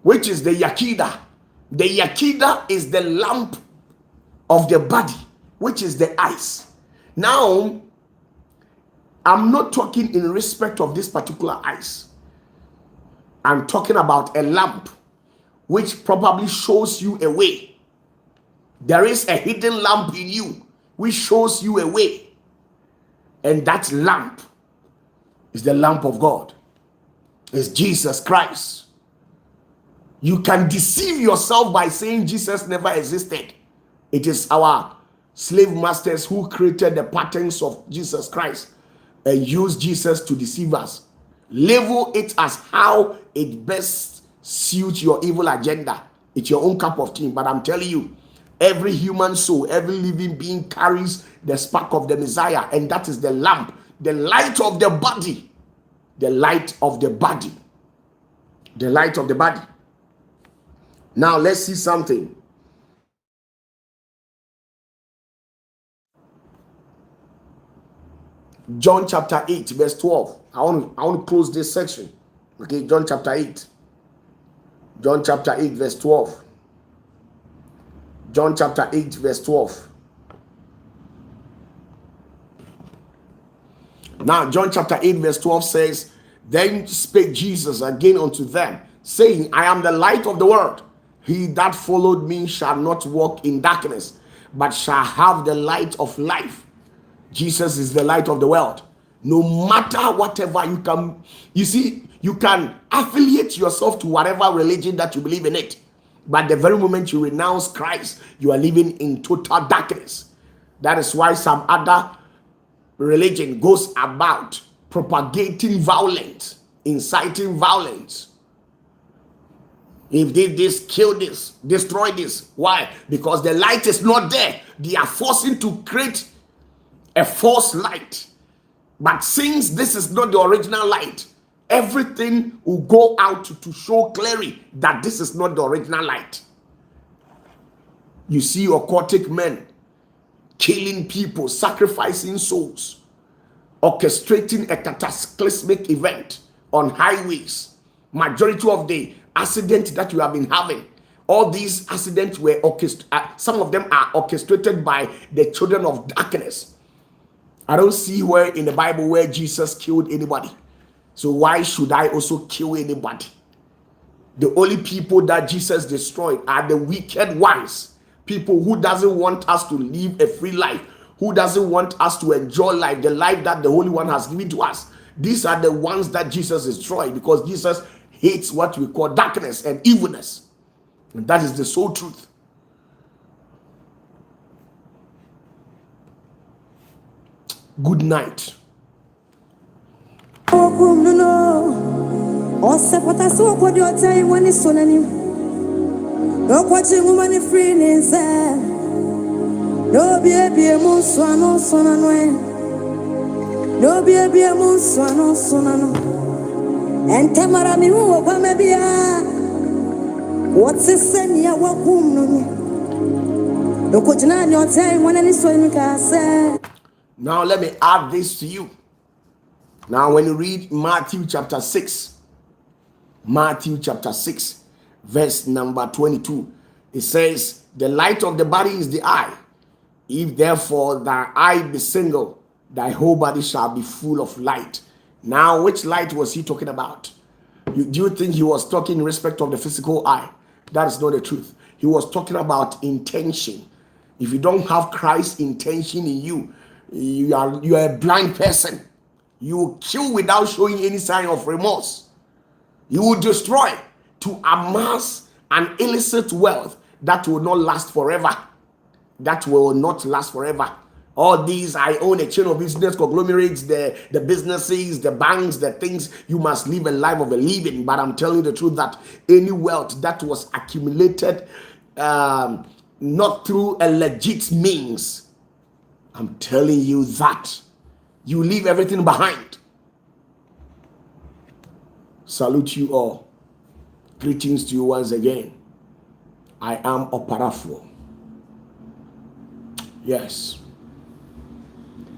A: which is the Yakida. The Yakida is the lamp of the body, which is the eyes. Now, I'm not talking in respect of this particular eyes. I'm talking about a lamp which probably shows you a way. There is a hidden lamp in you which shows you a way. And that lamp is the lamp of God. It's Jesus Christ. You can deceive yourself by saying Jesus never existed. It is our slave masters who created the patterns of Jesus Christ and used Jesus to deceive us. Label it as how it best suits your evil agenda. It's your own cup of tea. But I'm telling you, every human soul, every living being carries the spark of the Messiah, and that is the lamp, the light of the body, the light of the body, the light of the body. Now let's see something. John chapter 8 verse 12. I want to close this section. Okay, John chapter 8. John chapter 8 verse 12. John chapter 8 verse 12. Now John chapter 8 verse 12 says, then spake Jesus again unto them, saying, I am the light of the world. He that followed me shall not walk in darkness, but shall have the light of life. Jesus is the light of the world. No matter whatever you see, you can affiliate yourself to whatever religion that you believe in it. But the very moment you renounce Christ, you are living in total darkness. That is why some other religion goes about propagating violence, inciting violence. If they this, kill this, destroy this. Why? Because the light is not there. They are forcing to create a false light. But since this is not the original light, everything will go out to show clearly that this is not the original light. You see occultic men killing people, sacrificing souls, orchestrating a cataclysmic event on highways. Majority of the accidents that you have been having, all these accidents were some of them are orchestrated by the children of darkness. I don't see where in the Bible where Jesus killed anybody. So why should I also kill anybody? The only people that Jesus destroyed are the wicked ones. People who doesn't want us to live a free life, who doesn't want us to enjoy life, the life that the Holy One has given to us. These are the ones that Jesus destroyed, because Jesus hates what we call darkness and evilness. And that is the sole truth. Good night.
B: No watching woman free inside. No baby a monsono sonano. No baby a monsono sonano. And Tamara mi who maybe what's the senya wakum no coach na your time when any so in casa.
A: Now let me add this to you. Now when you read Matthew chapter 6, verse number 22, it says, the light of the body is the eye. If therefore thy eye be single, thy whole body shall be full of light. Now, which light was he talking about? Do you think he was talking in respect of the physical eye? That is not the truth. He was talking about intention. If you don't have Christ's intention in you, you are a blind person. You will kill without showing any sign of remorse. You will destroy to amass an illicit wealth that will not last forever. That will not last forever. All these, I own a chain of business conglomerates, the businesses, the banks, the things, you must live a life of a living. But I'm telling you the truth that any wealth that was accumulated not through a legit means, I'm telling you that you leave everything behind. Salute you all. Greetings to you once again. I am OPATAFUOR. Yes.